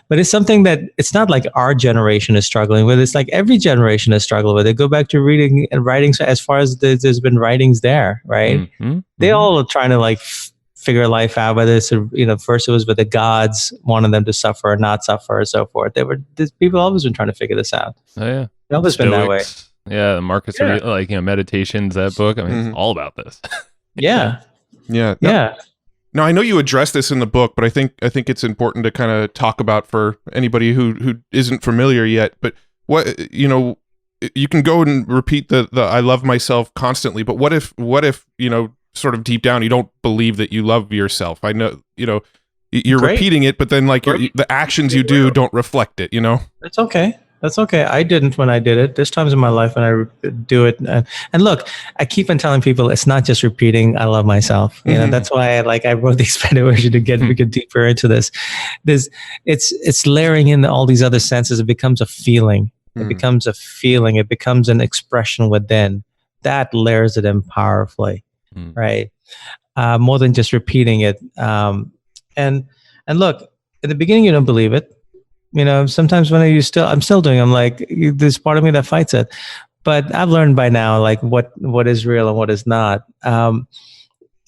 but it's something that it's not like our generation is struggling with. It's like every generation has struggled with it. Go back to reading and writing. So as far as there's been writings there, right? They all are trying to like figure life out, whether it's, first it was with the gods wanting them to suffer or not suffer or so forth. People always been trying to figure this out. Oh yeah. It's always been that way. Yeah, the Marcus, Meditations, that book. I mean, it's all about this. Yeah. No, I know you address this in the book, but I think it's important to kind of talk about for anybody who isn't familiar yet. But what you can go and repeat the I love myself constantly, but what if sort of deep down you don't believe that you love yourself? I know you're repeating it, but then like the actions you do don't reflect it. It's okay. That's okay. I didn't when I did it. There's times in my life when I do it. And look, I keep on telling people it's not just repeating, I love myself. That's why I wrote the expanded version to get deeper into this. It's layering in all these other senses. It becomes a feeling. It becomes a feeling. It becomes an expression within. That layers it in powerfully, right? More than just repeating it. And look, at the beginning, you don't believe it. Sometimes when I'm still doing, I'm like, there's part of me that fights it, but I've learned by now, like what is real and what is not. And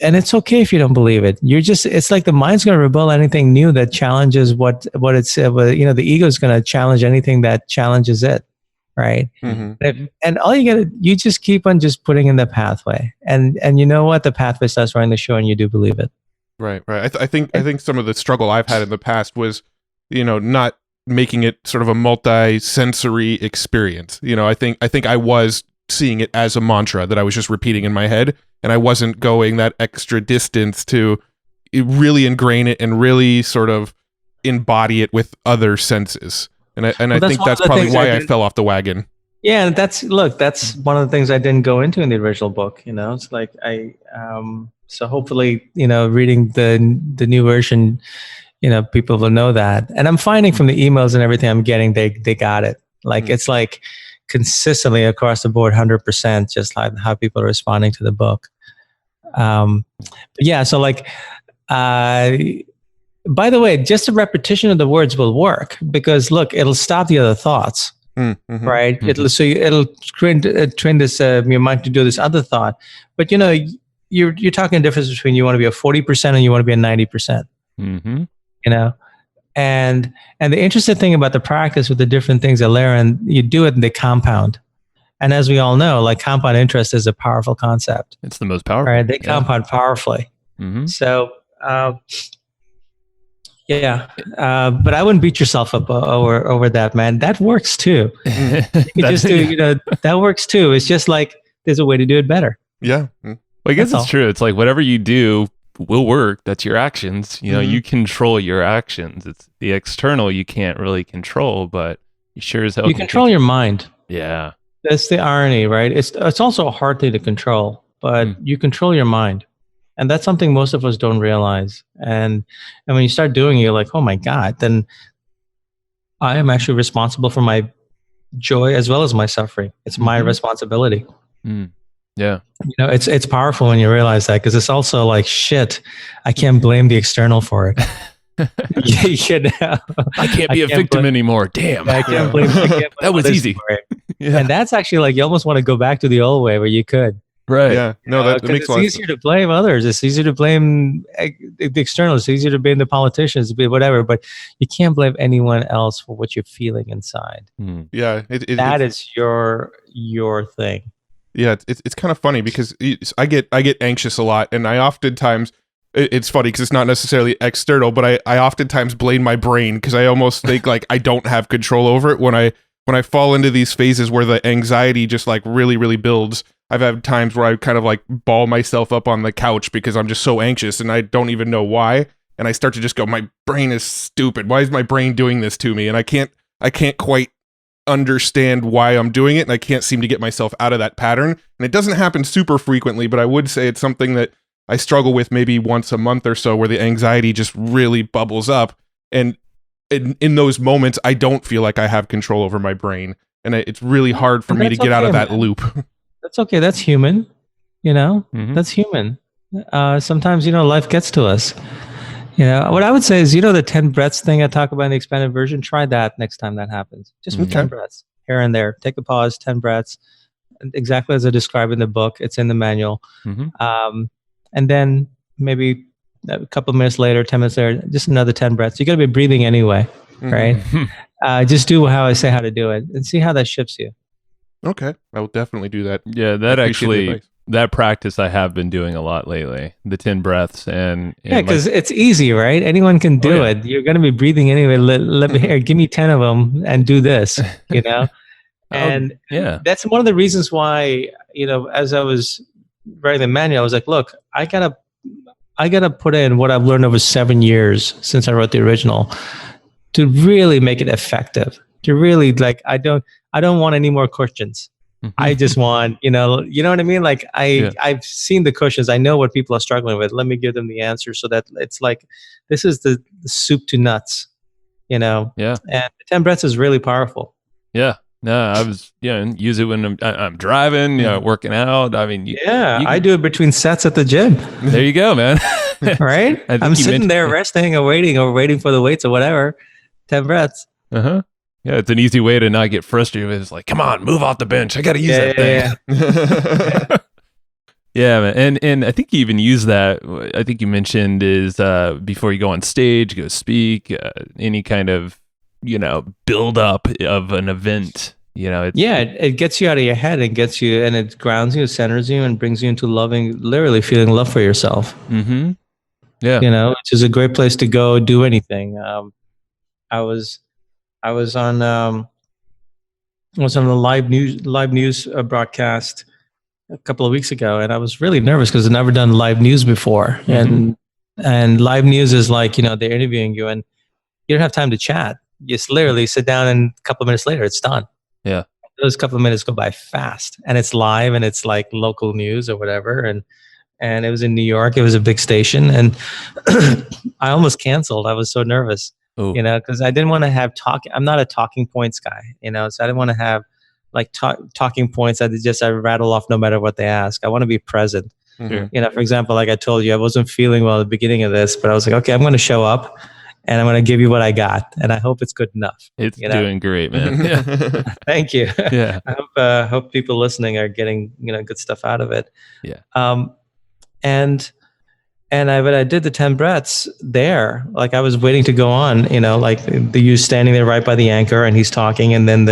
it's okay if you don't believe it. It's like the mind's going to rebel anything new that challenges what it's, the ego is going to challenge anything that challenges it. Right. And all you just keep on just putting in the pathway, and you know what, the pathway starts running the show, and you do believe it. Right. I think some of the struggle I've had in the past was, not making it sort of a multi-sensory experience. I think I was seeing it as a mantra that I was just repeating in my head, and I wasn't going that extra distance to really ingrain it and really sort of embody it with other senses. And I think that's probably why I fell off the wagon. Yeah, and that's one of the things I didn't go into in the original book. It's like so hopefully, reading the new version, people will know that. And I'm finding from the emails and everything I'm getting, they got it. Like it's like consistently across the board, 100%, just like how people are responding to the book. But yeah, so like, by the way, just a repetition of the words will work because look, it'll stop the other thoughts, right? It'll train this your mind to do this other thought. But you're talking a difference between you want to be a 40% and you want to be a 90%. And the interesting thing about the practice with the different things that layer and you do it and they compound. And as we all know, like compound interest is a powerful concept. It's the most powerful. Right? They compound powerfully. So, but I wouldn't beat yourself up over that, man. That works too. You just do, that works too. It's just like there's a way to do it better. Yeah. Well, I guess it's true. It's like whatever you do will work. That's your actions. You control your actions. It's the external you can't really control, but you sure as hell you control your mind. Yeah. That's the irony, right? It's also a hard thing to control, but you control your mind. And that's something most of us don't realize. And when you start doing it, you're like, oh my God, then I am actually responsible for my joy as well as my suffering. It's my responsibility. Yeah. It's powerful when you realize that because it's also like, shit, I can't blame the external for it. I can't be a victim anymore. Damn. I can't blame that was easy. Yeah. And that's actually like, you almost want to go back to the old way where you could. Right. Yeah. No, that makes it's easier to blame others. It's easier to blame the external. It's easier to blame the politicians, whatever. But you can't blame anyone else for what you're feeling inside. Yeah. That is your thing. Yeah. It's kind of funny because I get anxious a lot, and I oftentimes. It's funny because it's not necessarily external, but I oftentimes blame my brain because I almost think like I don't have control over it when I fall into these phases where the anxiety just like really, really builds. I've had times where I kind of like ball myself up on the couch because I'm just so anxious and I don't even know why. And I start to just go, my brain is stupid. Why is my brain doing this to me? And I can't quite understand why I'm doing it. And I can't seem to get myself out of that pattern. And it doesn't happen super frequently, but I would say it's something that I struggle with maybe once a month or so where the anxiety just really bubbles up. And in those moments, I don't feel like I have control over my brain. And it's really hard for me to get out of that loop. That's okay. That's human. That's human. Sometimes, life gets to us. What I would say is, the 10 breaths thing I talk about in the expanded version, try that next time that happens. Just with 10 breaths here and there. Take a pause, 10 breaths. Exactly as I describe in the book. It's in the manual. And then maybe a couple of minutes later, 10 minutes later, just another 10 breaths. You got to be breathing anyway, right? Just do how I say how to do it and see how that shifts you. Okay. I will definitely do that. Yeah, that practice I have been doing a lot lately. The 10 breaths and because it's easy, right? Anyone can do it. You're going to be breathing anyway. Let me here, give me 10 of them and do this, And that's one of the reasons why, as I was writing the manual, I was like, look, I gotta put in what I've learned over 7 years since I wrote the original to really make it effective. To really I don't want any more questions. I just want, you know what I mean? Like I've seen the cushions. I know what people are struggling with. Let me give them the answer so that it's like, this is the soup to nuts, Yeah. And the 10 breaths is really powerful. Yeah. No, I was use it when I'm driving, working out. I mean, I do it between sets at the gym. There you go, man. Right? I'm sitting there resting or waiting for the weights or whatever. 10 breaths. Yeah, it's an easy way to not get frustrated. It's like, come on, move off the bench. I got to use that thing. Yeah, man. And I think you even use that. I think you mentioned is before you go on stage, go speak, any kind of build up of an event, it gets you out of your head and it grounds you, centers you, and brings you into literally feeling love for yourself. Yeah. Which is a great place to go do anything. I was on the live news broadcast a couple of weeks ago, and I was really nervous because I've never done live news before. And live news is like, they're interviewing you and you don't have time to chat. You just literally sit down and a couple of minutes later, it's done. Yeah. Those couple of minutes go by fast, and it's live and it's like local news or whatever. and it was in New York. It was a big station, and I almost canceled. I was so nervous, Oh. because I didn't want to have I'm not a talking points guy, so I didn't want to have like talking points that I rattle off no matter what they ask. I want to be present. Sure. For example, like I told you, I wasn't feeling well at the beginning of this, but I was like, okay, I'm going to show up and I'm going to give you what I got. And I hope it's good enough. It's doing great, man. Yeah. Thank you. Yeah. I hope people listening are getting, good stuff out of it. Yeah. But I did the 10 breaths there. Like I was waiting to go on, like you standing there right by the anchor and he's talking. And then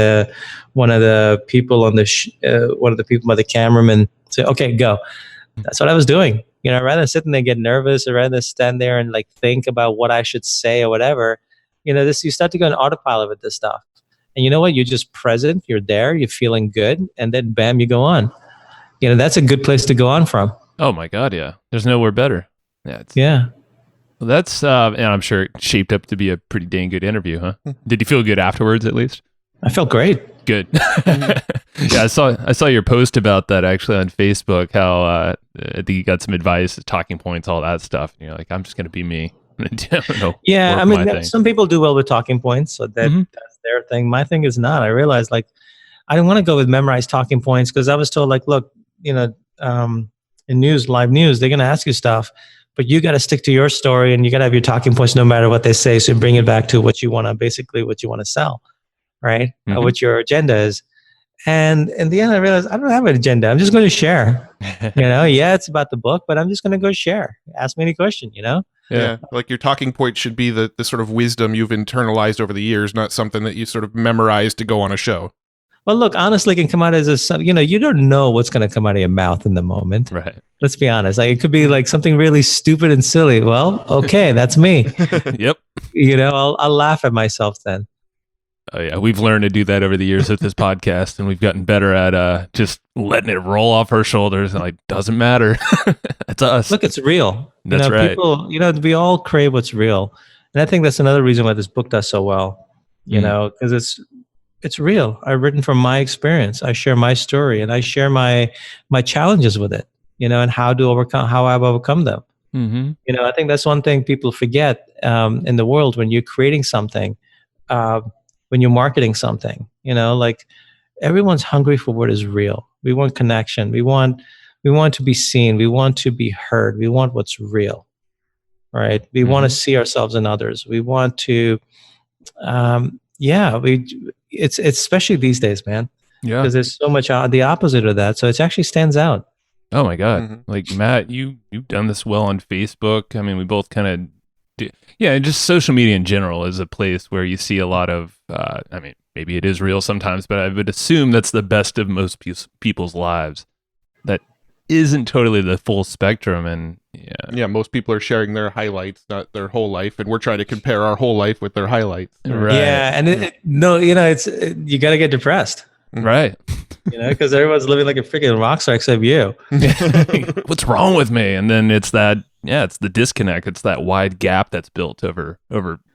one of the people by the cameraman said, okay, go. That's what I was doing. Rather than sitting there and get nervous, or rather than stand there and like think about what I should say or whatever, you start to go on autopilot with this stuff. And you know what? You're just present. You're there. You're feeling good. And then bam, you go on. That's a good place to go on from. Oh my God. Yeah. There's nowhere better. Yeah. Well, that's, and I'm sure it shaped up to be a pretty dang good interview, huh? Did you feel good afterwards at least? I felt great. Good. Yeah, I saw your post about that actually on Facebook, how I think you got some advice, talking points, all that stuff. And you're like, I'm just going to be me. Yeah, I mean, some people do well with talking points, so that's their thing. My thing is not. I realized like I didn't want to go with memorized talking points because I was told like, look, in live news, they're going to ask you stuff, but you got to stick to your story and you got to have your talking points no matter what they say. So bring it back to what you want to sell, right? What your agenda is. And in the end, I realized I don't have an agenda. I'm just going to share. Yeah, it's about the book, but I'm just going to go share. Ask me any question. Yeah, like your talking point should be the sort of wisdom you've internalized over the years, not something that you sort of memorized to go on a show. Well, look, honestly, it can come out as you don't know what's going to come out of your mouth in the moment. Right. Let's be honest. Like it could be like something really stupid and silly. Well, okay, that's me. Yep. I'll laugh at myself then. Oh yeah, we've learned to do that over the years with this podcast, and we've gotten better at just letting it roll off our shoulders. And like, doesn't matter. It's us. Look, it's real. That's right. People, we all crave what's real, and I think that's another reason why this book does so well. Because it's real. I've written from my experience. I share my story, and I share my challenges with it. And how I've overcome them. Mm-hmm. I think that's one thing people forget in the world when you're creating something. When you're marketing something, like everyone's hungry for what is real. We want connection. We want to be seen. We want to be heard. We want what's real, right? We want to see ourselves in others. We want to, it's especially these days, man. Yeah. Because there's so much the opposite of that. So it actually stands out. Oh my God. Like Matt, you've done this well on Facebook. I mean, we both kind of, yeah, just social media in general is a place where you see a lot of, maybe it is real sometimes, but I would assume that's the best of most people's lives. That isn't totally the full spectrum. And yeah, most people are sharing their highlights, not their whole life. And we're trying to compare our whole life with their highlights. Right. Yeah. And you got to get depressed. Right. Because everyone's living like a freaking rock star except you. What's wrong with me? And then it's the disconnect. It's that wide gap that's built over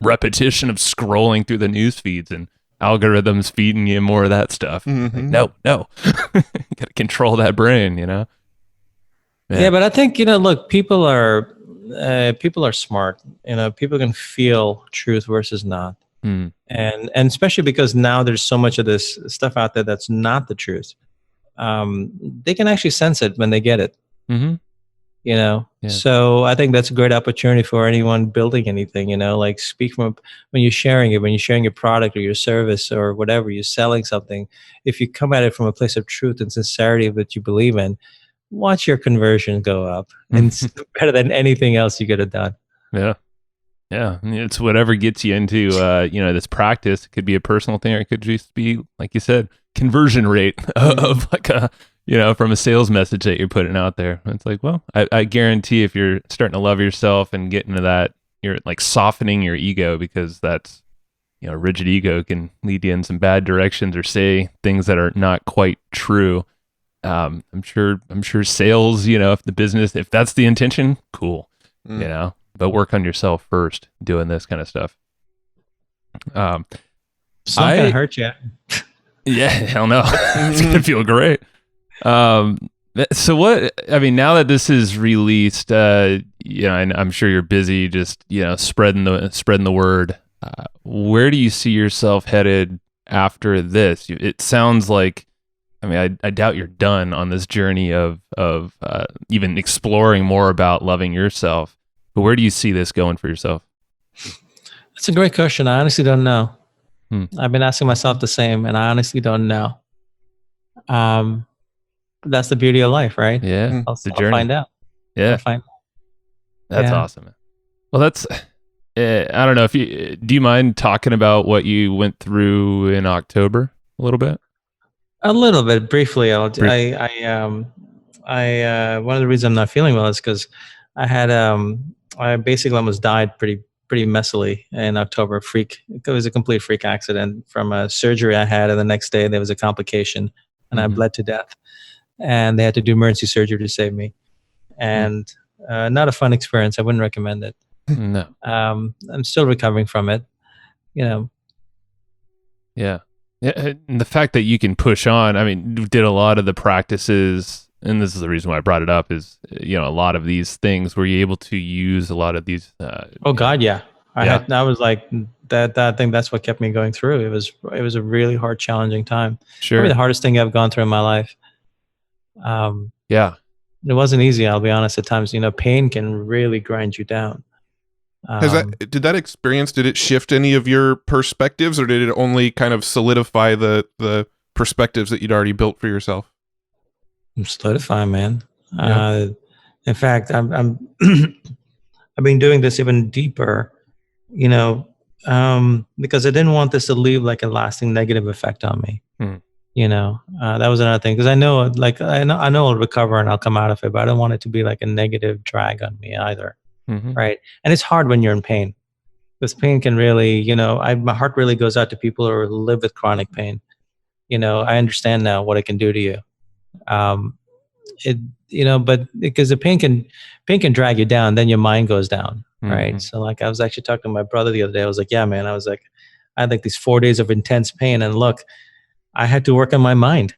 repetition of scrolling through the news feeds and algorithms feeding you more of that stuff. Like, no. You got to control that brain, Yeah, but I think, look, people are smart. People can feel truth versus not. And especially because now there's so much of this stuff out there that's not the truth. They can actually sense it when they get it. Yeah. So I think that's a great opportunity for anyone building anything, like speak from when you're sharing your product or your service or whatever, you're selling something. If you come at it from a place of truth and sincerity of what you believe in, watch your conversion go up. And it's better than anything else you could have done. Yeah. Yeah, it's whatever gets you into, this practice. It could be a personal thing, or it could just be, like you said, conversion rate of like from a sales message that you're putting out there. It's like, well, I guarantee if you're starting to love yourself and get into that, you're like softening your ego, because that's, rigid ego can lead you in some bad directions or say things that are not quite true. I'm sure sales, if that's the intention, cool, but work on yourself first doing this kind of stuff. Something gonna hurt you. Yeah, hell no. It's gonna feel great. So now that this is released, and I'm sure you're busy just, spreading the word. Where do you see yourself headed after this? It sounds like, I doubt you're done on this journey of even exploring more about loving yourself, but where do you see this going for yourself? That's a great question. I honestly don't know. I've been asking myself the same, and I honestly don't know. That's the beauty of life, right? Yeah, I'll find out. Yeah, that's awesome. Well, that's. I don't know do you mind talking about what you went through in October a little bit? A little bit, briefly. One of the reasons I'm not feeling well is because I basically almost died pretty messily in October. It was a complete freak accident from a surgery I had, and the next day there was a complication, and I bled to death, and they had to do emergency surgery to save me, and not a fun experience. I wouldn't recommend it. No. I'm still recovering from it, Yeah. And the fact that you can push on, did a lot of the practices, and this is the reason why I brought it up, is, a lot of these things, were you able to use a lot of these? Oh God, yeah. I was like that. I think that's what kept me going through. It was a really hard, challenging time. Sure. Probably the hardest thing I've gone through in my life. Yeah. It wasn't easy. I'll be honest. At times, pain can really grind you down. Did that experience, did it shift any of your perspectives, or did it only kind of solidify the perspectives that you'd already built for yourself? I'm solidifying, man. Yeah. In fact, I'm I've been doing this even deeper, because I didn't want this to leave like a lasting negative effect on me. That was another thing, because I know I'll recover and I'll come out of it, but I don't want it to be like a negative drag on me either. Right. And it's hard when you're in pain, because pain can really, my heart really goes out to people who live with chronic pain. I understand now what it can do to you. But because the pain can drag you down, then your mind goes down. Right. So like, I was actually talking to my brother the other day. I was like, yeah, man, I had like these 4 days of intense pain, and look, I had to work on my mind,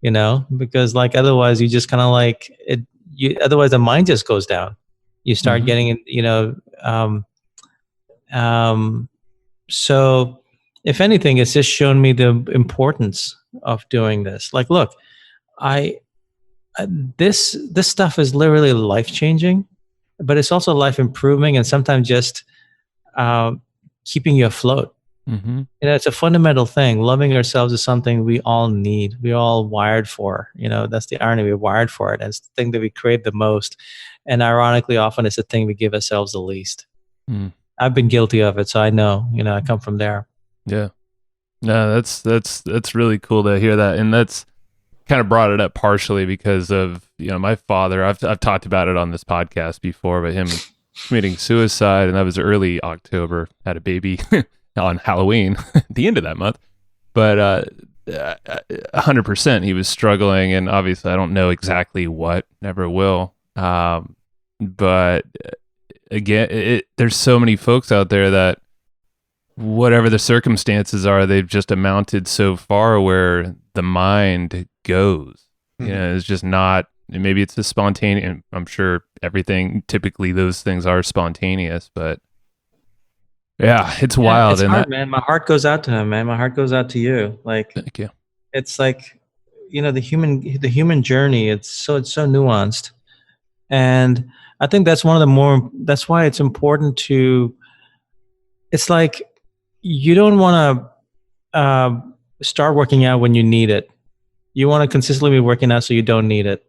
because like, otherwise you just kind of like otherwise the mind just goes down. You start getting, so if anything, it's just shown me the importance of doing this. Like, look, this stuff is literally life changing, but it's also life improving, and sometimes just keeping you afloat. It's a fundamental thing. Loving ourselves is something we all need. We're all wired for. That's the irony. We're wired for it. And it's the thing that we crave the most. And ironically, often it's the thing we give ourselves the least. I've been guilty of it, so I know. I come from there. Yeah. No, that's really cool to hear that, and that's kind of brought it up partially because of my father. I've talked about it on this podcast before, but him committing suicide, and that was early October. Had a baby on Halloween, at the end of that month, but 100% he was struggling, and obviously I don't know exactly what, never will. But again, there's so many folks out there that whatever the circumstances are, they've just amounted so far where the mind goes. It's just not, maybe it's a spontaneous, I'm sure typically those things are spontaneous, but yeah, it's wild. It's hard, man. My heart goes out to him, man. My heart goes out to you. Like, thank you. It's like, the human journey, it's so nuanced. And I think that's that's why it's important it's like, you don't want to start working out when you need it. You want to consistently be working out so you don't need it.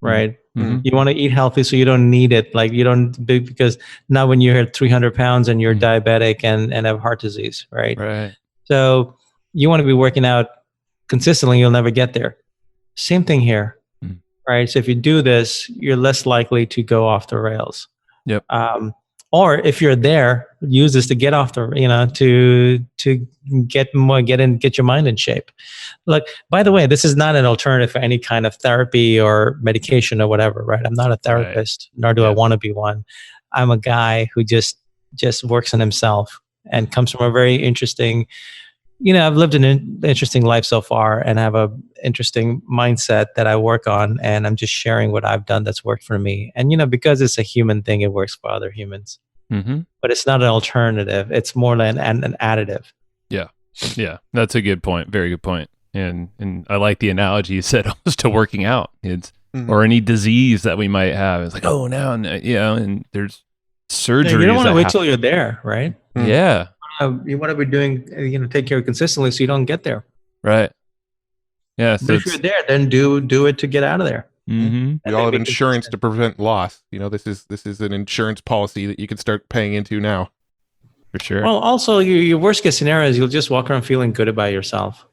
Right. You want to eat healthy so you don't need it. Like, you don't, because now when you're 300 pounds and you're diabetic and have heart disease. Right. So you want to be working out consistently, you'll never get there. Same thing here. Right. So if you do this, you're less likely to go off the rails. Yep. Or if you're there, use this to get off the, to get your mind in shape. Look, by the way, this is not an alternative for any kind of therapy or medication or whatever, right? I'm not a therapist, nor do I want to be one. I'm a guy who just works on himself and comes from a very interesting, I've lived an interesting life so far, and I have a interesting mindset that I work on, and I'm just sharing what I've done that's worked for me. And because it's a human thing, it works for other humans. Mm-hmm. But it's not an alternative. It's more like an additive. Yeah, that's a good point. Very good point. And I like the analogy you said almost to working out. It's or any disease that we might have. It's like, oh, now, and there's surgeries. You don't want to wait happen. till you're there, right? Yeah. You want to be doing, take care of consistently so you don't get there. Right. Yeah. So but if you're there, then do it to get out of there. Mm-hmm. We all have insurance to prevent loss. This is an insurance policy that you can start paying into now. For sure. Well, also, your worst case scenario is you'll just walk around feeling good about yourself.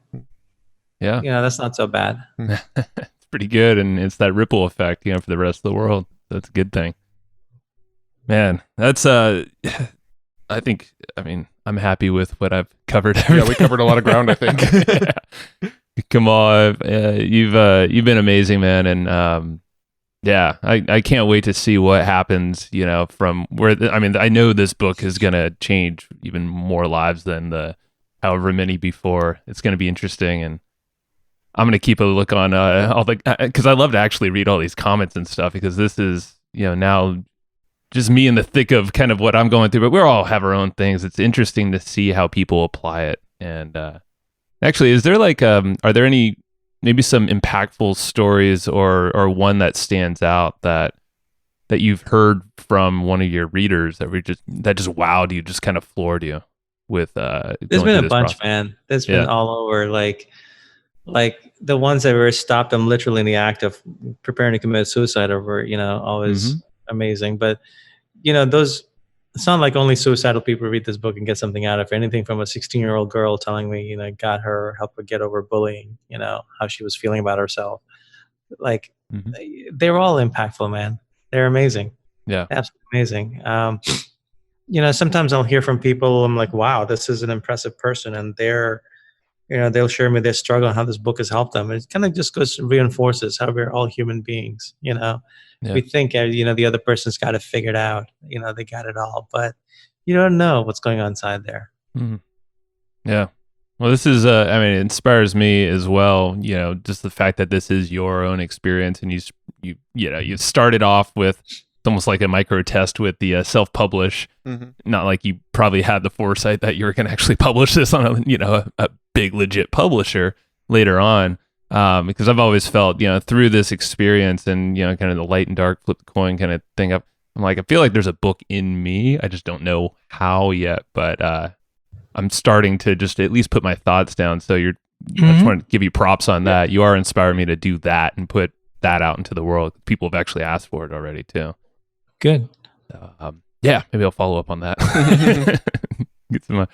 Yeah. That's not so bad. It's pretty good. And it's that ripple effect, for the rest of the world. That's a good thing. Man, that's, I'm happy with what I've covered. Yeah, we covered a lot of ground, I think. Kamal, you've been amazing, man. And, I can't wait to see what happens, from where, I know this book is going to change even more lives than the however many before. It's going to be interesting. And I'm going to keep a look on all the, because I love to actually read all these comments and stuff, because this is, now just me in the thick of kind of what I'm going through, but we all have our own things. It's interesting to see how people apply it. And actually, is there are there any, maybe some impactful stories or one that stands out that you've heard from one of your readers that just wowed you, just kind of floored you with there's been a bunch, man. There's been all over, like the ones that were stopped them literally in the act of preparing to commit suicide over, always amazing. But those, it's not like only suicidal people read this book and get something out of it. Anything from a 16-year-old girl telling me, got her, help her get over bullying, how she was feeling about herself. Like, they were all impactful, man. They're amazing. Yeah. Absolutely amazing. Sometimes I'll hear from people, I'm like, wow, this is an impressive person. And they'll share me their struggle and how this book has helped them. And it kind of just reinforces how we're all human beings, Yeah. We think, the other person's got it figured out. They got it all, but you don't know what's going on inside there. Mm-hmm. Yeah. Well, this is, it inspires me as well. Just the fact that this is your own experience, and you started off with it's almost like a micro test with the self-publish. Not like you probably had the foresight that you were going to actually publish this on a big legit publisher later on. Because I've always felt, through this experience and, kind of the light and dark flip the coin kind of thing, I'm like, I feel like there's a book in me. I just don't know how yet, but I'm starting to just at least put my thoughts down. So I just want to give you props on that. You are inspiring me to do that and put that out into the world. People have actually asked for it already too. Good. Maybe I'll follow up on that. Get some.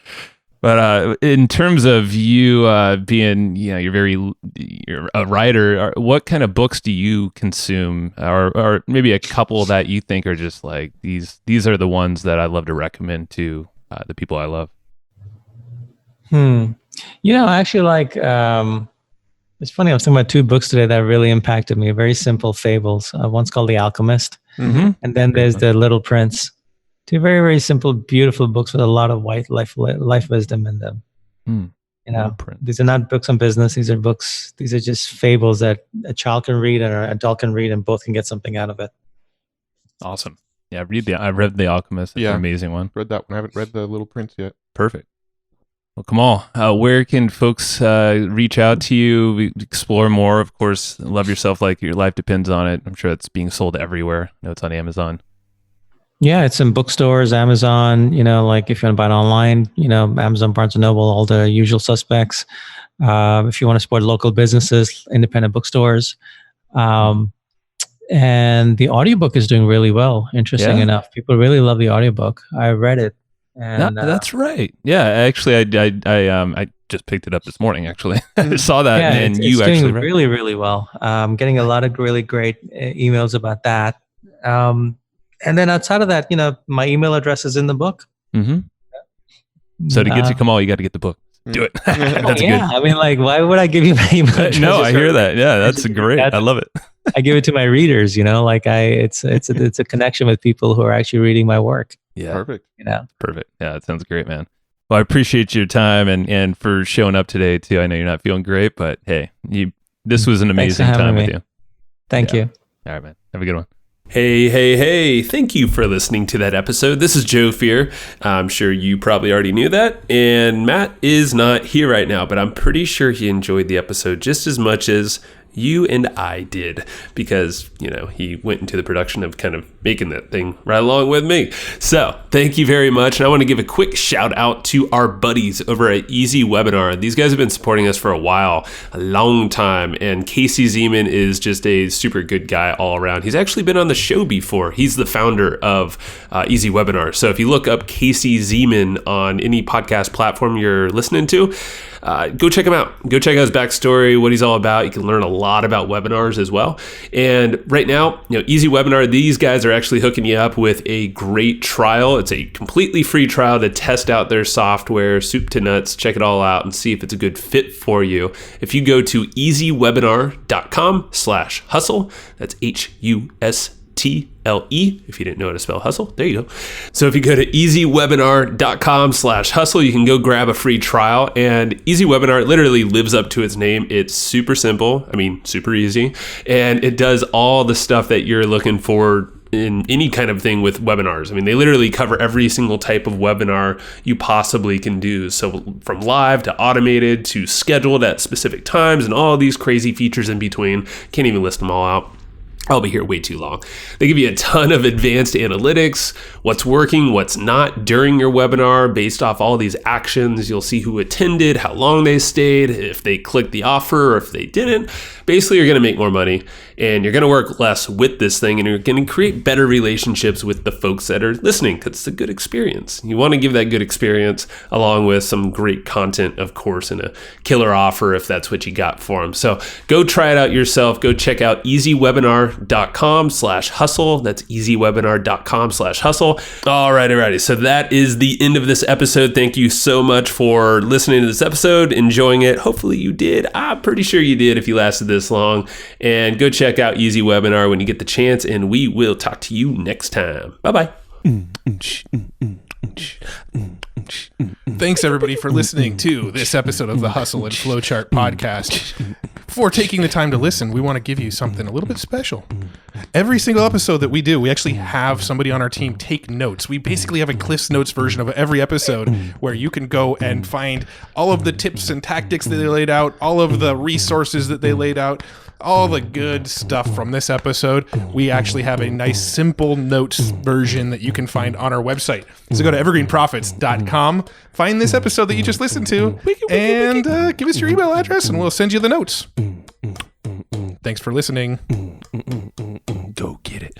But in terms of you being, you're a writer, what kind of books do you consume, or maybe a couple that you think are just like, these are the ones that I love to recommend to the people I love? I actually like, it's funny, I was talking about two books today that really impacted me, very simple fables. One's called The Alchemist, and then there's The Little Prince. Two very, very simple, beautiful books with a lot of white life wisdom in them. These are not books on business. These are just fables that a child can read and an adult can read, and both can get something out of it. Awesome. Yeah, I read The Alchemist. It's an amazing one. Read that one. I haven't read The Little Prince yet. Perfect. Well, Kamal, where can folks reach out to you, explore more? Of course, love yourself like your life depends on it. I'm sure it's being sold everywhere. I know it's on Amazon. Yeah, it's in bookstores, Amazon, like if you want to buy it online, Amazon, Barnes & Noble, all the usual suspects. If you want to support local businesses, independent bookstores. And the audiobook is doing really well, interesting enough. People really love the audiobook. I read it. And, that's right. Yeah, actually, I just picked it up this morning, actually. I saw that, and you actually doing really, really well. Getting a lot of really great emails about that. And then outside of that, my email address is in the book. So to get to Kamal, you got to get the book. Do it. That's good. Why would I give you my email address? No, I hear that. Yeah, that's great. I love it. I give it to my readers. It's a connection with people who are actually reading my work. Yeah, perfect. Perfect. Yeah, that sounds great, man. Well, I appreciate your time and for showing up today too. I know you're not feeling great, but hey, this was an amazing time with you. Thank you. All right, man. Have a good one. Hey. Thank you for listening to that episode. This is Joe Fier. I'm sure you probably already knew that. And Matt is not here right now, but I'm pretty sure he enjoyed the episode just as much as you and I did, because, he went into the production of kind of making that thing right along with me. So thank you very much. And I want to give a quick shout out to our buddies over at Easy Webinar. These guys have been supporting us for a while, a long time. And Casey Zeman is just a super good guy all around. He's actually been on the show before. He's the founder of Easy Webinar. So if you look up Casey Zeman on any podcast platform you're listening to, go check him out. Go check out his backstory, what he's all about. You can learn a lot about webinars as well. And right now, Easy Webinar, these guys are actually hooking you up with a great trial. It's a completely free trial to test out their software, soup to nuts, check it all out and see if it's a good fit for you. If you go to easywebinar.com/hustle, that's HUSTLE, if you didn't know how to spell hustle, there you go. So if you go to easywebinar.com/hustle, you can go grab a free trial. And Easy Webinar literally lives up to its name. It's super simple. Super easy. And it does all the stuff that you're looking for in any kind of thing with webinars. They literally cover every single type of webinar you possibly can do. So from live to automated to scheduled at specific times and all these crazy features in between. Can't even list them all out. I'll be here way too long. They give you a ton of advanced analytics, what's working, what's not during your webinar based off all these actions. You'll see who attended, how long they stayed, if they clicked the offer or if they didn't. Basically, you're going to make more money and you're going to work less with this thing, and you're going to create better relationships with the folks that are listening because it's a good experience. You want to give that good experience along with some great content, of course, and a killer offer if that's what you got for them. So go try it out yourself. Go check out easywebinar.com/hustle. That's easywebinar.com/hustle. Alrighty. So that is the end of this episode. Thank you so much for listening to this episode, enjoying it. Hopefully you did. I'm pretty sure you did if you lasted this long. And go check out Easy Webinar when you get the chance, and we will talk to you next time. Bye-bye. Thanks, everybody, for listening to this episode of the Hustle and Flowchart podcast. Before taking the time to listen, we want to give you something a little bit special. Every single episode that we do, we actually have somebody on our team take notes. We basically have a Cliff's Notes version of every episode where you can go and find all of the tips and tactics that they laid out, all of the resources that they laid out, all the good stuff from this episode. We actually have a nice simple notes version that you can find on our website. So go to evergreenprofits.com, find this episode that you just listened to, and give us your email address and we'll send you the notes. Thanks for listening. Go get it.